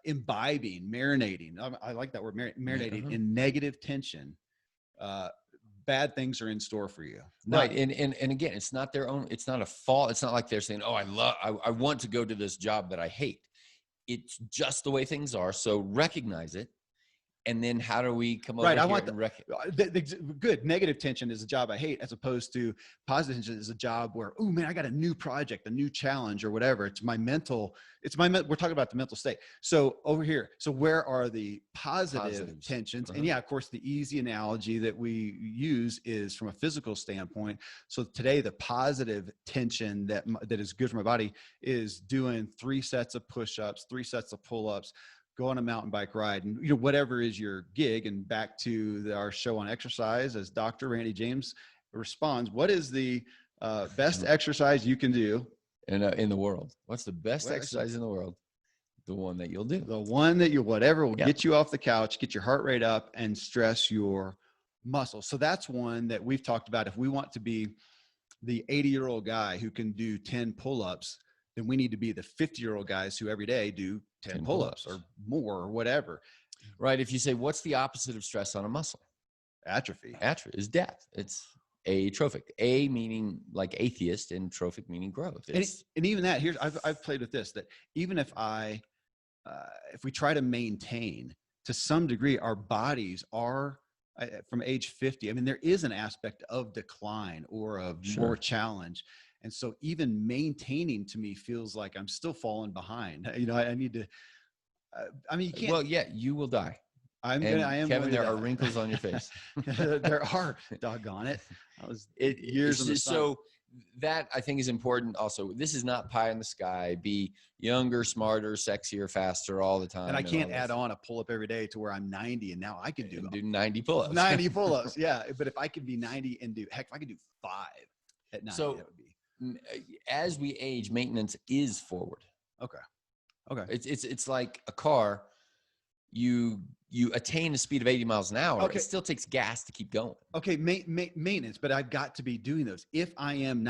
imbibing, marinating, I like that word, marinating in negative tension, bad things are in store for you. Right. And again, it's not their own, it's not a fault. It's not like they're saying, oh, I want to go to this job that I hate. It's just the way things are. So recognize it. And then how do we come over right, here I want and good. Negative tension is a job I hate, as opposed to positive tension is a job where, oh man, I got a new project, a new challenge or whatever. We're talking about the mental state. So over here, so where are the positive tensions? And yeah, of course, the easy analogy that we use is from a physical standpoint. So today, the positive tension that is good for my body is doing 3 sets of push-ups, 3 sets of pull-ups, go on a mountain bike ride, and whatever is your gig. And back to our show on exercise, as Dr. Randy James responds, what is the best exercise you can do in the world? What's the best exercise in the world? The one that you'll do. The one that whatever will get you off the couch, get your heart rate up, and stress your muscles. So that's one that we've talked about. If we want to be the 80-year-old guy who can do 10 pull-ups, then we need to be the 50-year-old guys who every day do 10 pull-ups or more or whatever. Right. If you say, what's the opposite of stress on a muscle? Atrophy. Atrophy is death. It's atrophic. A meaning like atheist, and trophic meaning growth. And even that, I've played with this, that even if we try to maintain, to some degree, our bodies are, from age 50, I mean, there is an aspect of decline or of more challenge. And so even maintaining, to me, feels like I'm still falling behind. I need to, you can't. Well, yeah, you will die. Kevin, there are wrinkles on your face. There are, doggone it. Years in the sun. So that, I think, is important. Also, this is not pie in the sky. Be younger, smarter, sexier, faster all the time. And I can't add on a pull-up every day to where I'm 90 and now I can do 90 pull-ups. 90 pull-ups, yeah. But if I could be 90 and if I could do 5 at 90, that would be. As we age, maintenance is forward. Okay. It's like a car. You attain a speed of 80 miles an hour. Okay. It still takes gas to keep going. Okay, maintenance, but I've got to be doing those. If I am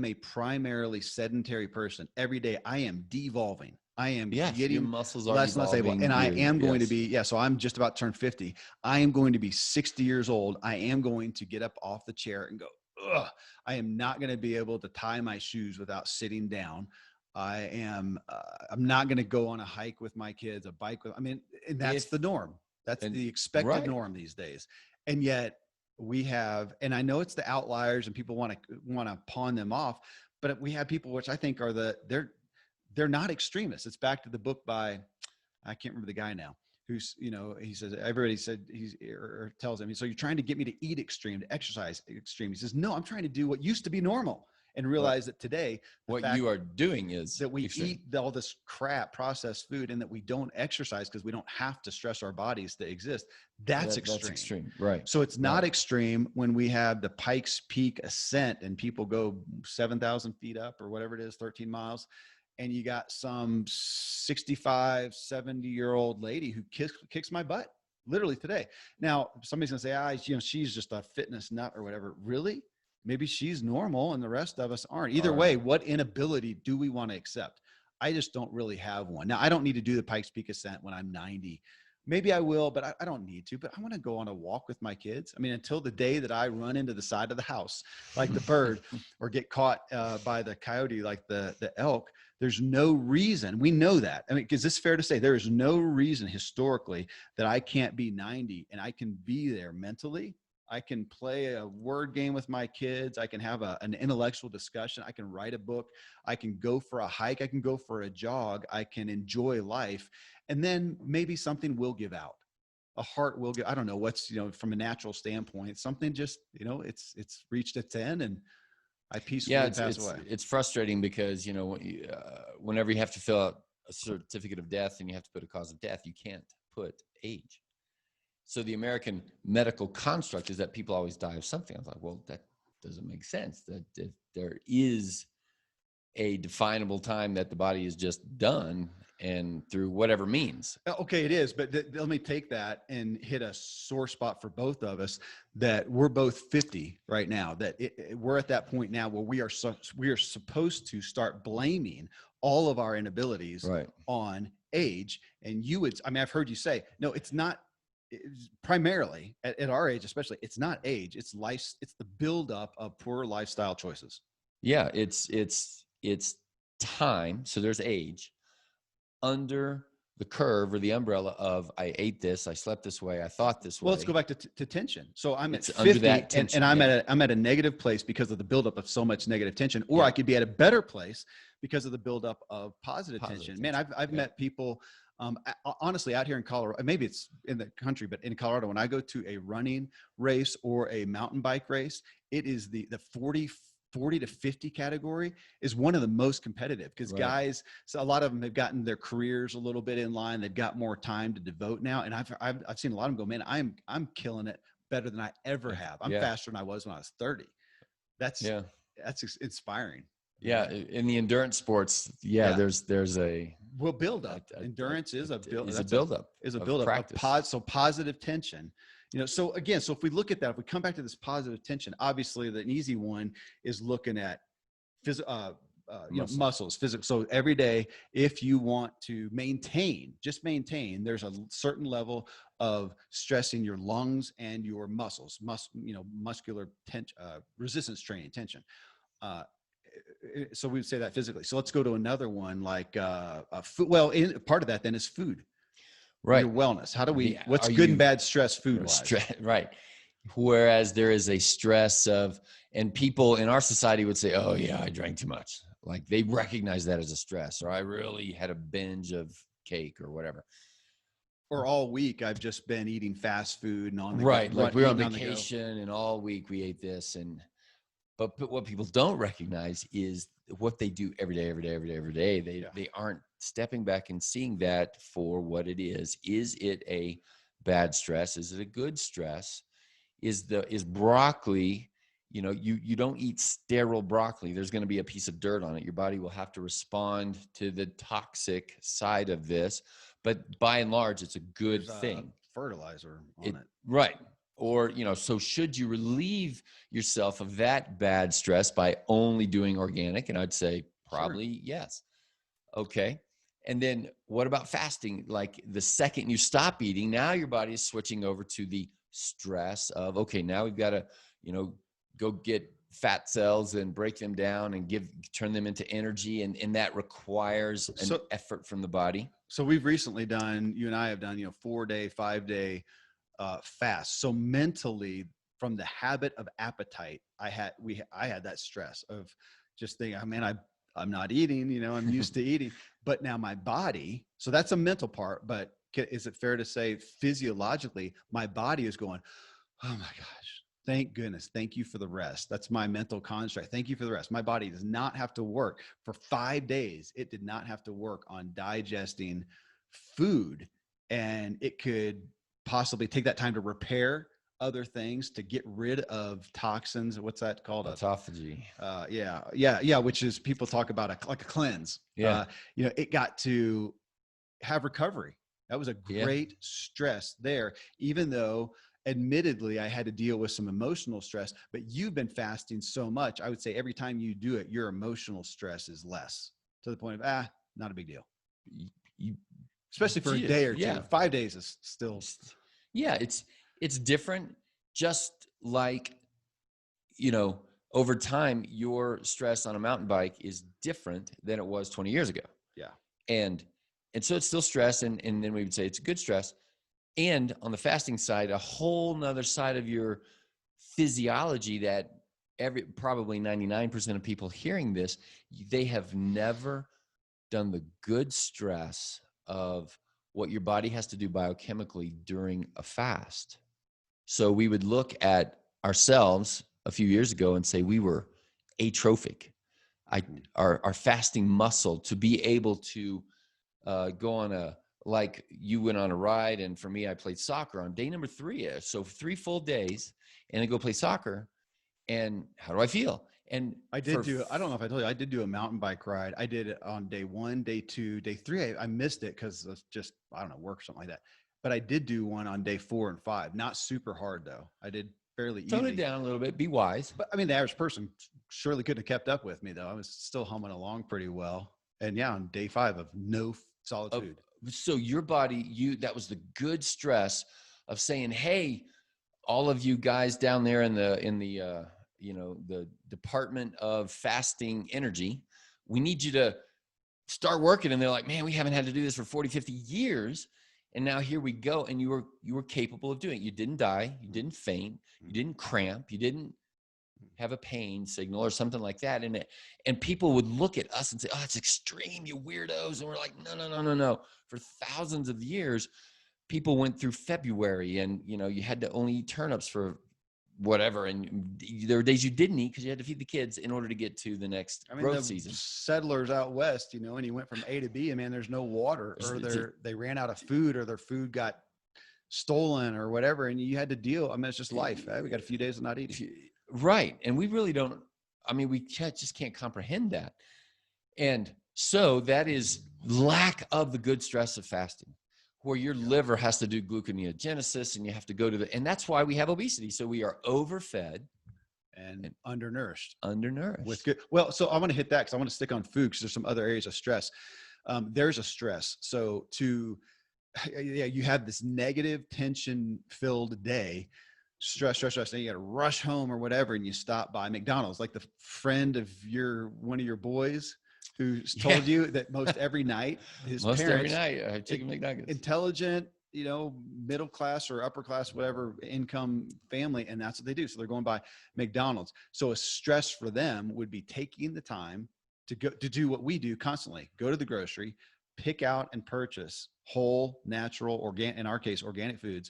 a primarily sedentary person, every day I am devolving. I am getting your muscles are less and less able, and I am going to be, so I'm just about to turn 50. I am going to be 60 years old. I am going to get up off the chair and go, ugh. I am not going to be able to tie my shoes without sitting down. I'm not going to go on a hike with my kids, a bike and that's the norm. That's the expected norm these days. And yet we have, and I know it's the outliers and people want to pawn them off, but we have people, which I think are they're not extremists. It's back to the book by, I can't remember the guy now, who's, he says, everybody said or tells him, so you're trying to get me to eat extreme, to exercise extreme. He says, no, I'm trying to do what used to be normal. And realize that today, what you are doing is that we eat all this crap, processed food, and that we don't exercise because we don't have to stress our bodies to exist. That's extreme. That's extreme, right? So it's not extreme when we have the Pikes Peak ascent and people go 7,000 feet up or whatever it is, 13 miles. And you got some 65, 70-year-old lady who kicks my butt literally today. Now, somebody's going to say, she's just a fitness nut or whatever. Really? Maybe she's normal and the rest of us aren't. Either way, what inability do we want to accept? I just don't really have one. Now, I don't need to do the Pikes Peak ascent when I'm 90 maybe I will, but I don't need to. But I want to go on a walk with my kids. I mean, until the day that I run into the side of the house like the bird, or get caught by the coyote like the elk, there's no reason. We know that. I mean, is this fair to say? There is no reason historically that I can't be 90 and I can be there mentally. I can play a word game with my kids. I can have an intellectual discussion. I can write a book. I can go for a hike. I can go for a jog. I can enjoy life. And then maybe something will give out. A heart will give. I don't know what's, from a natural standpoint, something just, it's reached its end and I Yeah, peacefully it's pass it's away. it's frustrating because whenever you have to fill out a certificate of death and you have to put a cause of death, you can't put age. So the American medical construct is that people always die of something. I was like, well, that doesn't make sense. That if there is a definable time that the body is just done, and through whatever means. Okay, it is, but let me take that and hit a sore spot for both of us, that we're both 50 right now, that we're at that point now where we are supposed to start blaming all of our inabilities Right. on age. And I've heard you say, no, it's not. It's primarily at our age, especially, it's not age, it's life. It's the buildup of poor lifestyle choices. Yeah, it's time. So there's age under the curve or the umbrella of I ate this, I slept this way, I thought this way. Well, let's go back to tension. So I'm It's at under 50 that and tension. I'm Yeah. I'm at a negative place because of the buildup of so much negative tension, or Yeah. I could be at a better place because of the buildup of positive Positive tension. Man, tension. I've Yeah. met people, honestly, out here in Colorado, maybe it's in the country, but in Colorado, when I go to a running race or a mountain bike race, it is the 40 to 50 category is one of the most competitive, because Right. guys, so a lot of them have gotten their careers a little bit in line. They've got more time to devote now. And I've seen a lot of them go, man, I'm killing it better than I ever have. I'm Yeah. faster than I was when I was 30. That's inspiring. Yeah. In the endurance sports, there's a Build up. Endurance is a build. Is a buildup. Is a Of buildup of practice. so positive tension. So again, if we look at that, if we come back to this positive tension, obviously the easy one is looking at muscles, physical. So every day, if you want to just maintain, there's a certain level of stressing your lungs and your muscles, muscular tension, resistance training, tension. So we would say that physically. So let's go to another one, like food. Well, part of that then is food. Right. Your wellness. How do what's good and bad stress food wise? Right. Whereas there is a stress of, and people in our society would say, oh yeah, I drank too much. Like they recognize that as a stress, or I really had a binge of cake or whatever. Or all week I've just been eating fast food and on the right. go, Like we were on vacation and all week we ate this. But what people don't recognize is what they do every day. They aren't stepping back and seeing that for what it is. Is it a bad stress? Is it a good stress? Is broccoli, you don't eat sterile broccoli. There's going to be a piece of dirt on it. Your body will have to respond to the toxic side of this. But by and large, it's a good thing. Fertilizer on it. Right. Or, so should you relieve yourself of that bad stress by only doing organic? And I'd say probably yes. Okay. And then what about fasting? Like the second you stop eating, now your body is switching over to the stress of, okay, now we've got to, go get fat cells and break them down and turn them into energy. And that requires an effort from the body. So we've recently done, you and I have done, 4-day, 5-day fast. So mentally, from the habit of appetite, I had that stress of just thinking, oh, man, I'm not eating, I'm used to eating, but now my body, so that's a mental part, but is it fair to say physiologically, my body is going, oh my gosh, thank goodness. Thank you for the rest. That's my mental construct. Thank you for the rest. My body does not have to work for 5 days. It did not have to work on digesting food, and it could possibly take that time to repair other things, to get rid of toxins. What's that called? Autophagy. Yeah. Which is, people talk about like a cleanse. Yeah. It got to have recovery. That was a great stress there, even though admittedly I had to deal with some emotional stress, but you've been fasting so much. I would say every time you do it, your emotional stress is less, to the point of, not a big deal. especially for a day or two. Yeah. 5 days is still. Yeah. It's different. Just like, over time, your stress on a mountain bike is different than it was 20 years ago. Yeah. And so it's still stress. And then we would say it's a good stress. And on the fasting side, a whole nother side of your physiology that probably 99% of people hearing this, they have never done the good stress of what your body has to do biochemically during a fast. So we would look at ourselves a few years ago and say we were atrophic. Our fasting muscle to be able to go on like you went on a ride, and for me, I played soccer on day number 3. So 3 full days, and I go play soccer. And how do I feel? And I don't know if I told you, I did do a mountain bike ride. I did it on day 1, day 2, day 3. I missed it because it's just, I don't know, work or something like that. But I did do one on day 4 and 5. Not super hard though. I did fairly easy. Tone it down a little bit. Be wise. But I mean, the average person surely couldn't have kept up with me though. I was still humming along pretty well. And yeah, on day 5 of no solid food. So your body, that was the good stress of saying, hey, all of you guys down there in the the Department of Fasting Energy, we need you to start working. And they're like, man, we haven't had to do this for 40, 50 years. And now here we go. And you were capable of doing it. You didn't die. You didn't faint. You didn't cramp. You didn't have a pain signal or something like that. And people would look at us and say, oh, it's extreme, you weirdos. And we're like, no. For thousands of years, people went through February, and you had to only eat turnips for whatever, and there were days you didn't eat because you had to feed the kids in order to get to the next growth season. Settlers out west, and you went from A to B, and man, there's no water, or they ran out of food, or their food got stolen or whatever, and you had to deal. I mean, it's just life. Right? We got a few days of not eating. Right. And we really don't, we just can't comprehend that. And so that is lack of the good stress of fasting, where your liver has to do gluconeogenesis, and you have to go to and that's why we have obesity. So we are overfed and undernourished. With good. Well, so I want to hit that because I want to stick on food because there's some other areas of stress. There's a stress. So you have this negative tension filled day, stress. Then you got to rush home or whatever. And you stop by McDonald's, like the friend of one of your boys who's told you that most every night, every night, chicken McNuggets. Intelligent, middle class or upper class, whatever income family. And that's what they do. So they're going by McDonald's. So a stress for them would be taking the time to do what we do constantly, go to the grocery, pick out and purchase whole, natural, organic, in our case, organic foods.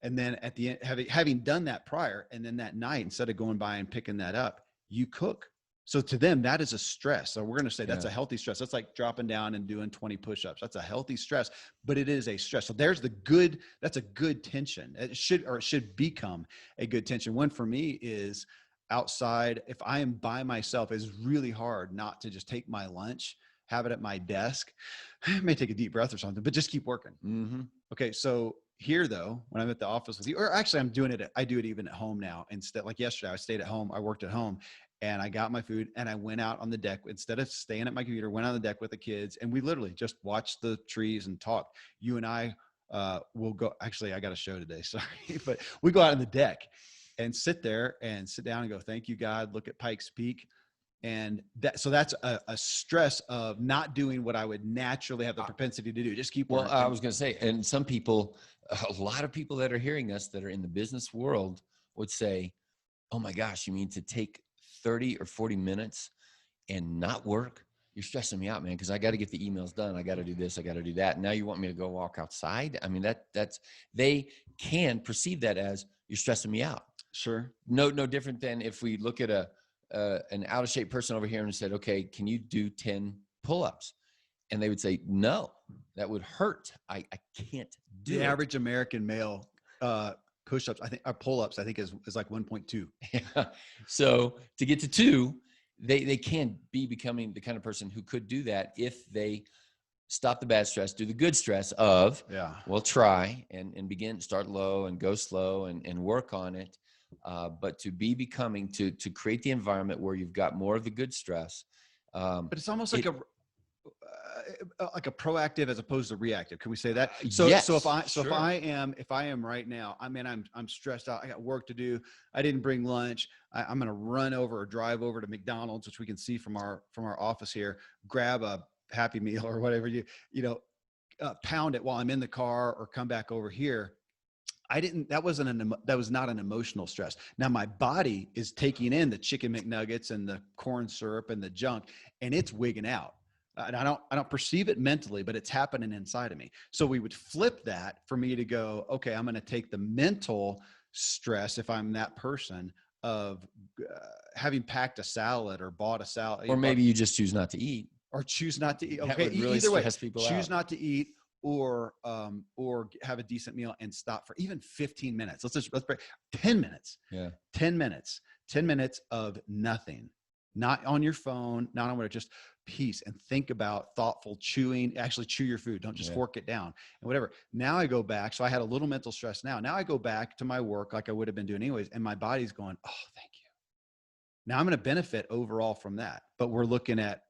And then at the end, having done that prior, and then that night, instead of going by and picking that up, you cook. So to them, that is a stress. So we're going to say that's a healthy stress. That's like dropping down and doing 20 push-ups. That's a healthy stress, but it is a stress. So that's a good tension. It should become a good tension. One for me is outside. If I am by myself, it's really hard not to just take my lunch, have it at my desk. I may take a deep breath or something, but just keep working. Mm-hmm. Okay. So here though, when I'm at the office with you, or actually I do it even at home now. Instead, like yesterday, I stayed at home. I worked at home and I got my food and I went out on the deck instead of staying at my computer, went on the deck with the kids, and we literally just watched the trees and talked. You and I will go, actually, I got a show today, sorry, but we go out on the deck and sit there and sit down and go, thank you, God, look at Pikes Peak. And that's a stress of not doing what I would naturally have the propensity to do. Just keep working. Well, I was going to say, and some people, a lot of people that are hearing us that are in the business world would say, oh my gosh, you mean to take 30 or 40 minutes and not work? You're stressing me out, man, because I got to get the emails done. I got to do this. I got to do that. Now you want me to go walk outside? I mean, they can perceive that as you're stressing me out. Sure. No different than if we look at an out of shape person over here and said, okay, can you do 10 pull-ups? And they would say, no, that would hurt. I can't do it. The average American male push-ups, I think, or pull-ups, I think is like 1.2. Yeah. So to get to 2, they can be becoming the kind of person who could do that if they stop the bad stress, do the good stress of, well, try and start low and go slow and work on it. But to becoming to create the environment where you've got more of the good stress. But it's almost like like a proactive as opposed to reactive. Can we say that? Yes, So if sure. I am right now, I mean, I'm stressed out. I got work to do. I didn't bring lunch. I'm going to run over or drive over to McDonald's, which we can see from our office here, grab a Happy Meal or whatever you know, pound it while I'm in the car or come back over here. That was not an emotional stress. Now my body is taking in the chicken McNuggets and the corn syrup and the junk, and it's wigging out. And I don't perceive it mentally, but it's happening inside of me. So we would flip that for me to go, okay, I'm going to take the mental stress, if I'm that person, of having packed a salad or bought a salad, Or maybe you just choose not to eat. or choose not to eat. That Okay, would really either way, stress people choose out. not to eat or have a decent meal and stop for even 15 minutes. Let's break 10 minutes. Yeah. 10 minutes. 10 minutes of nothing. Not on your phone, not on whatever, just peace, and think about thoughtful chewing. Actually chew your food. Don't just fork it down and whatever. Now I go back. So I had a little mental stress now. Now I go back to my work like I would have been doing anyways, and my body's going, oh, thank you. Now I'm going to benefit overall from that. But we're looking at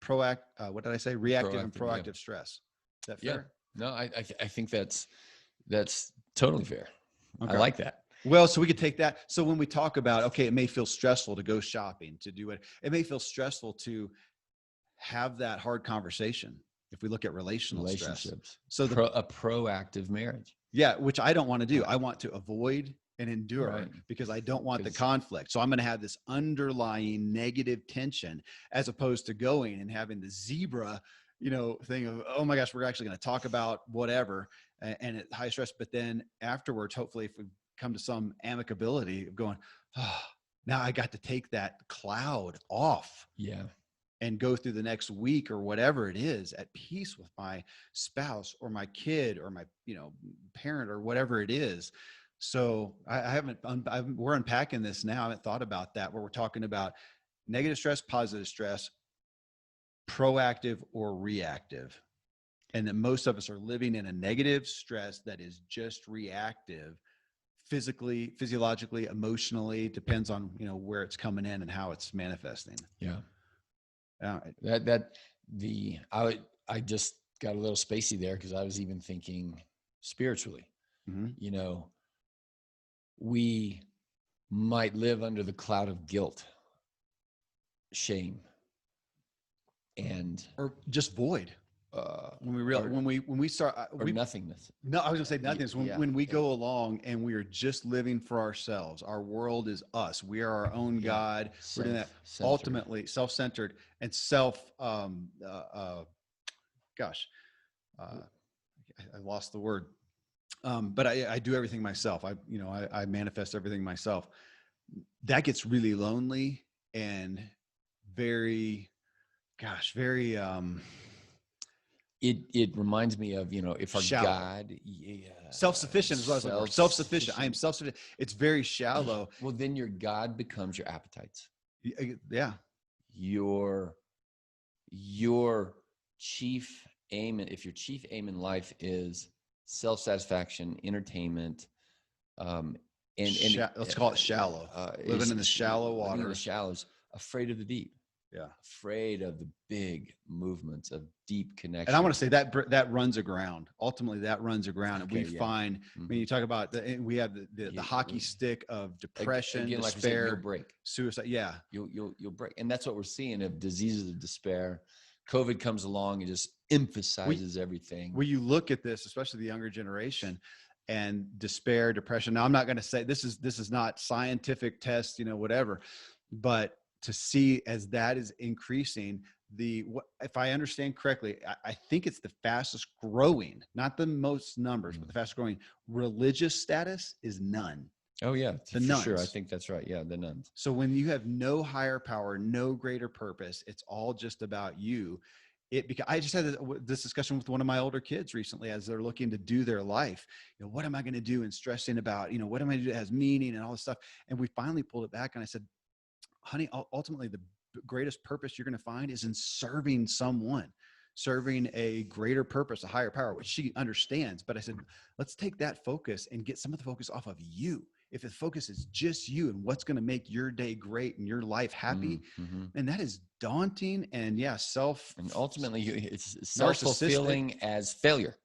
what did I say? Reactive and proactive stress. Is that fair? No, I think that's totally fair. Okay. I like that. Well, so we could take that. So when we talk about, okay, it may feel stressful to go shopping, to do it. It may feel stressful to have that hard conversation. If we look at relationships, so a proactive marriage. Yeah. Which I don't want to do. I want to avoid and endure because I don't want the conflict. So I'm going to have this underlying negative tension as opposed to going and having the zebra, thing of, oh my gosh, we're actually going to talk about whatever and at high stress. But then afterwards, hopefully if we come to some amicability of going, oh, now I got to take that cloud off. Yeah. And go through the next week or whatever it is at peace with my spouse or my kid or my, parent or whatever it is. So we're unpacking this now. I haven't thought about that, where we're talking about negative stress, positive stress, proactive or reactive. And that most of us are living in a negative stress that is just reactive, physically, physiologically, emotionally, depends on, where it's coming in and how it's manifesting. Yeah. I just got a little spacey there because I was even thinking spiritually. Mm-hmm. We might live under the cloud of guilt, shame, or just void. When we start nothingness. No, I was gonna say nothingness. When we go along and we are just living for ourselves, our world is us. We are our own God. We're doing that ultimately self-centered and I lost the word. But I do everything myself. I manifest everything myself. That gets really lonely and very. It reminds me of, if our shallow. God, self-sufficient is what I was looking for. Self-sufficient. I am self-sufficient. It's very shallow. Well, then your God becomes your appetites. Yeah. Your chief aim, if your chief aim in life is self-satisfaction, entertainment, let's call it shallow. Living in the shallow water. Living in the shallows, afraid of the deep. Yeah. Afraid of the big movements of deep connection. And I want to say that runs aground. Ultimately, that runs aground. And find, when you talk about, we have the hockey stick of depression, again, despair, like you'll break. Suicide. Yeah. You'll break. And that's what we're seeing of diseases of despair. COVID comes along and just emphasizes everything. When you look at this, especially the younger generation, and despair, depression. Now, I'm not going to say this is not scientific tests, whatever, but to see as that is increasing, if I understand correctly, I think it's the fastest growing, not the most numbers, but the fastest growing religious status is none. Oh yeah, the nuns. Sure. I think that's right. Yeah, the nuns. So when you have no higher power, no greater purpose, it's all just about you. Because I just had this discussion with one of my older kids recently as they're looking to do their life. What am I going to do? And stressing about, what am I going to do that has meaning and all this stuff. And we finally pulled it back and I said, honey, ultimately the greatest purpose you're going to find is in serving someone, serving a greater purpose, a higher power, which she understands. But I said, let's take that focus and get some of the focus off of you if the focus is just you and what's going to make your day great and your life happy, Mm-hmm. and that is daunting and And ultimately, it's narcissistic. self-fulfilling as failure,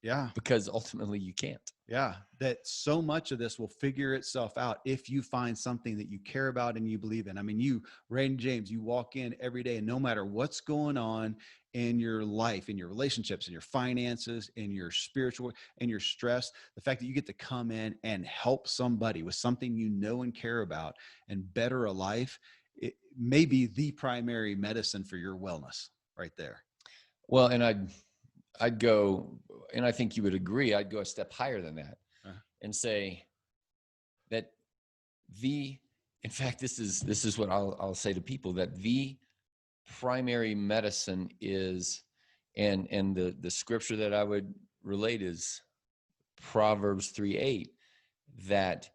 Yeah. because ultimately you can't. Yeah, that so much of this will figure itself out if you find something that you care about and you believe in. I mean, you, Rain James, you walk in every day, and no matter what's going on in your life, in your relationships, in your finances, in your spiritual, in your stress, the fact that you get to come in and help somebody with something you know and care about and better a life, it may be the primary medicine for your wellness right there. Well, and I'd go, and I think you would agree, I'd go a step higher than that Uh, and say that in fact, this is what I'll say to people, that the primary medicine is, and the scripture that I would relate is Proverbs 3:8, that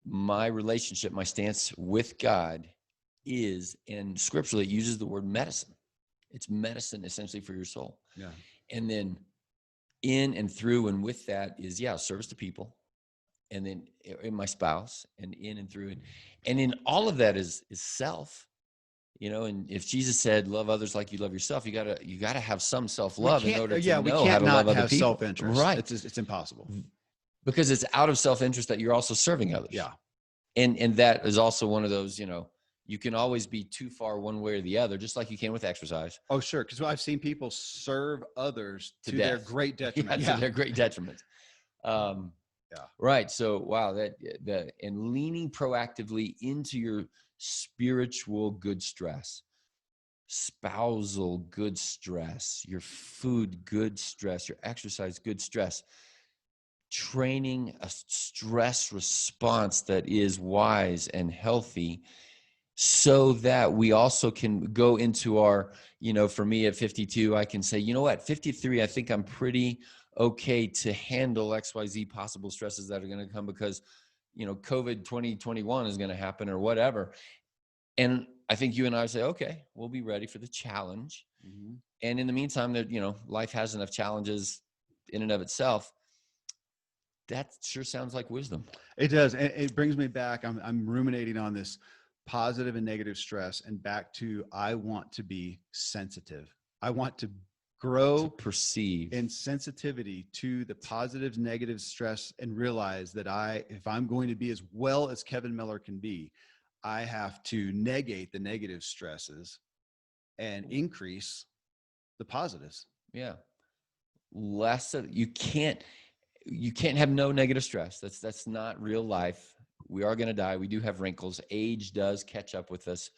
my relationship, my stance with God is, and scripturally it uses the word medicine. It's medicine essentially for your soul. yeah. And then in and through and with that is, yeah, service to people, and then in my spouse, and in and through it. And in all of that is self, and if Jesus said, love others like you love yourself, you gotta have some We self-love in can't, order to yeah, we know how can't to love not other have people. self-interest. Right. It's impossible. Because it's out of self-interest that you're also serving others. Yeah. And that is also one of those, you can always be too far one way or the other, just like you can with exercise. Oh, sure. Because I've seen people serve others To to their death. great detriment. Yeah, Yeah. to their great detriment. Yeah. Right. So, wow, and leaning proactively into your spiritual good stress, spousal good stress, your food good stress, your exercise good stress, training a stress response that is wise and healthy, so that we also can go into our, for me at 52, I can say, you know what, 53, I think I'm pretty okay to handle XYZ possible stresses that are going to come, because, COVID 2021 is going to happen or whatever. And I think you and I say, okay, we'll be ready for the challenge. Mm-hmm. And in the meantime, that, life has enough challenges in and of itself. That sure sounds like wisdom. It does. And it brings me back. I'm ruminating on this positive and negative stress, and back to, I want to be sensitive. I want to To grow perceive. in sensitivity to the positive, negative stress, and realize that if I'm going to be as well as Kevin Miller can be, I have to negate the negative stresses and increase the positives. Yeah. Less of, you can't have no negative stress. That's not real life. We are going to die. We do have wrinkles. Age does catch up with us,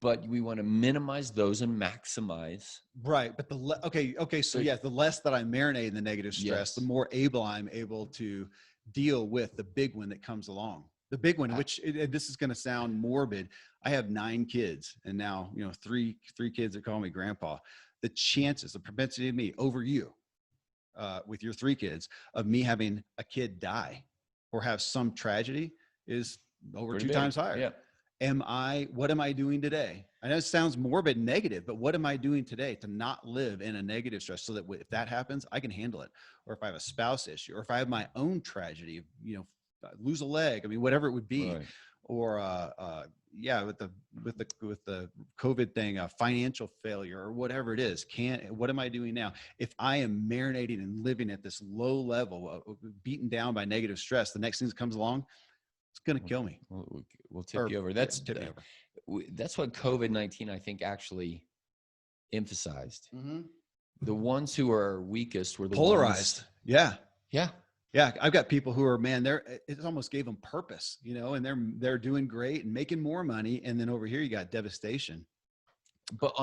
but we want to minimize those and maximize. Right. But okay. So yeah, the less that I marinate in the negative stress, Yes. the more I'm able to deal with the big one that comes along. The big one, which this is going to sound morbid. I have 9 kids, and now, three kids that call me grandpa. The chances, the propensity of me over you, with your 3 kids, of me having a kid die or have some tragedy is over Pretty 2 big. times higher. Yeah. What am I doing today? I know it sounds morbid and negative, but what am I doing today to not live in a negative stress, so that if that happens, I can handle it? Or if I have a spouse issue, or if I have my own tragedy, lose a leg, I mean, whatever it would be. Right. Or, yeah, with the COVID thing, financial failure or whatever it is, what am I doing now? If I am marinating and living at this low level, beaten down by negative stress, the next thing that comes along, it's going to kill me. We'll tip you over. That's tip me over. That's what COVID-19, I think, actually emphasized. Mm-hmm. The ones who are weakest were the Polarized. ones. Yeah. Yeah. Yeah. I've got people who are, man, it almost gave them purpose, and they're doing great and making more money. And then over here, you got devastation. But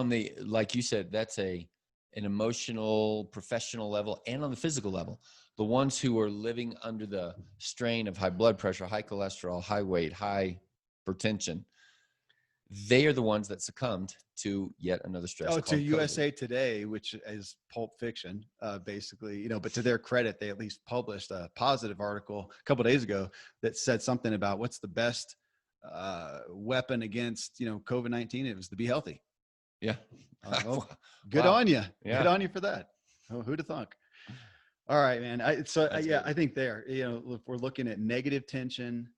like you said, that's an emotional, professional level, and on the physical level. The ones who are living under the strain of high blood pressure, high cholesterol, high weight, high hypertension, they are the ones that succumbed to yet another stress. Oh, to called USA COVID. Today, which is Pulp Fiction, basically, but to their credit, they at least published a positive article a couple of days ago that said something about what's the best weapon against, COVID-19. It was to be healthy. Yeah. Well, good Wow. on you. Yeah. Good on you for that. Oh, who'd have thunk? All right, man. That's Yeah, good. I think there, if we're looking at negative tension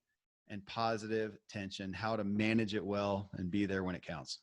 and positive tension, how to manage it well and be there when it counts.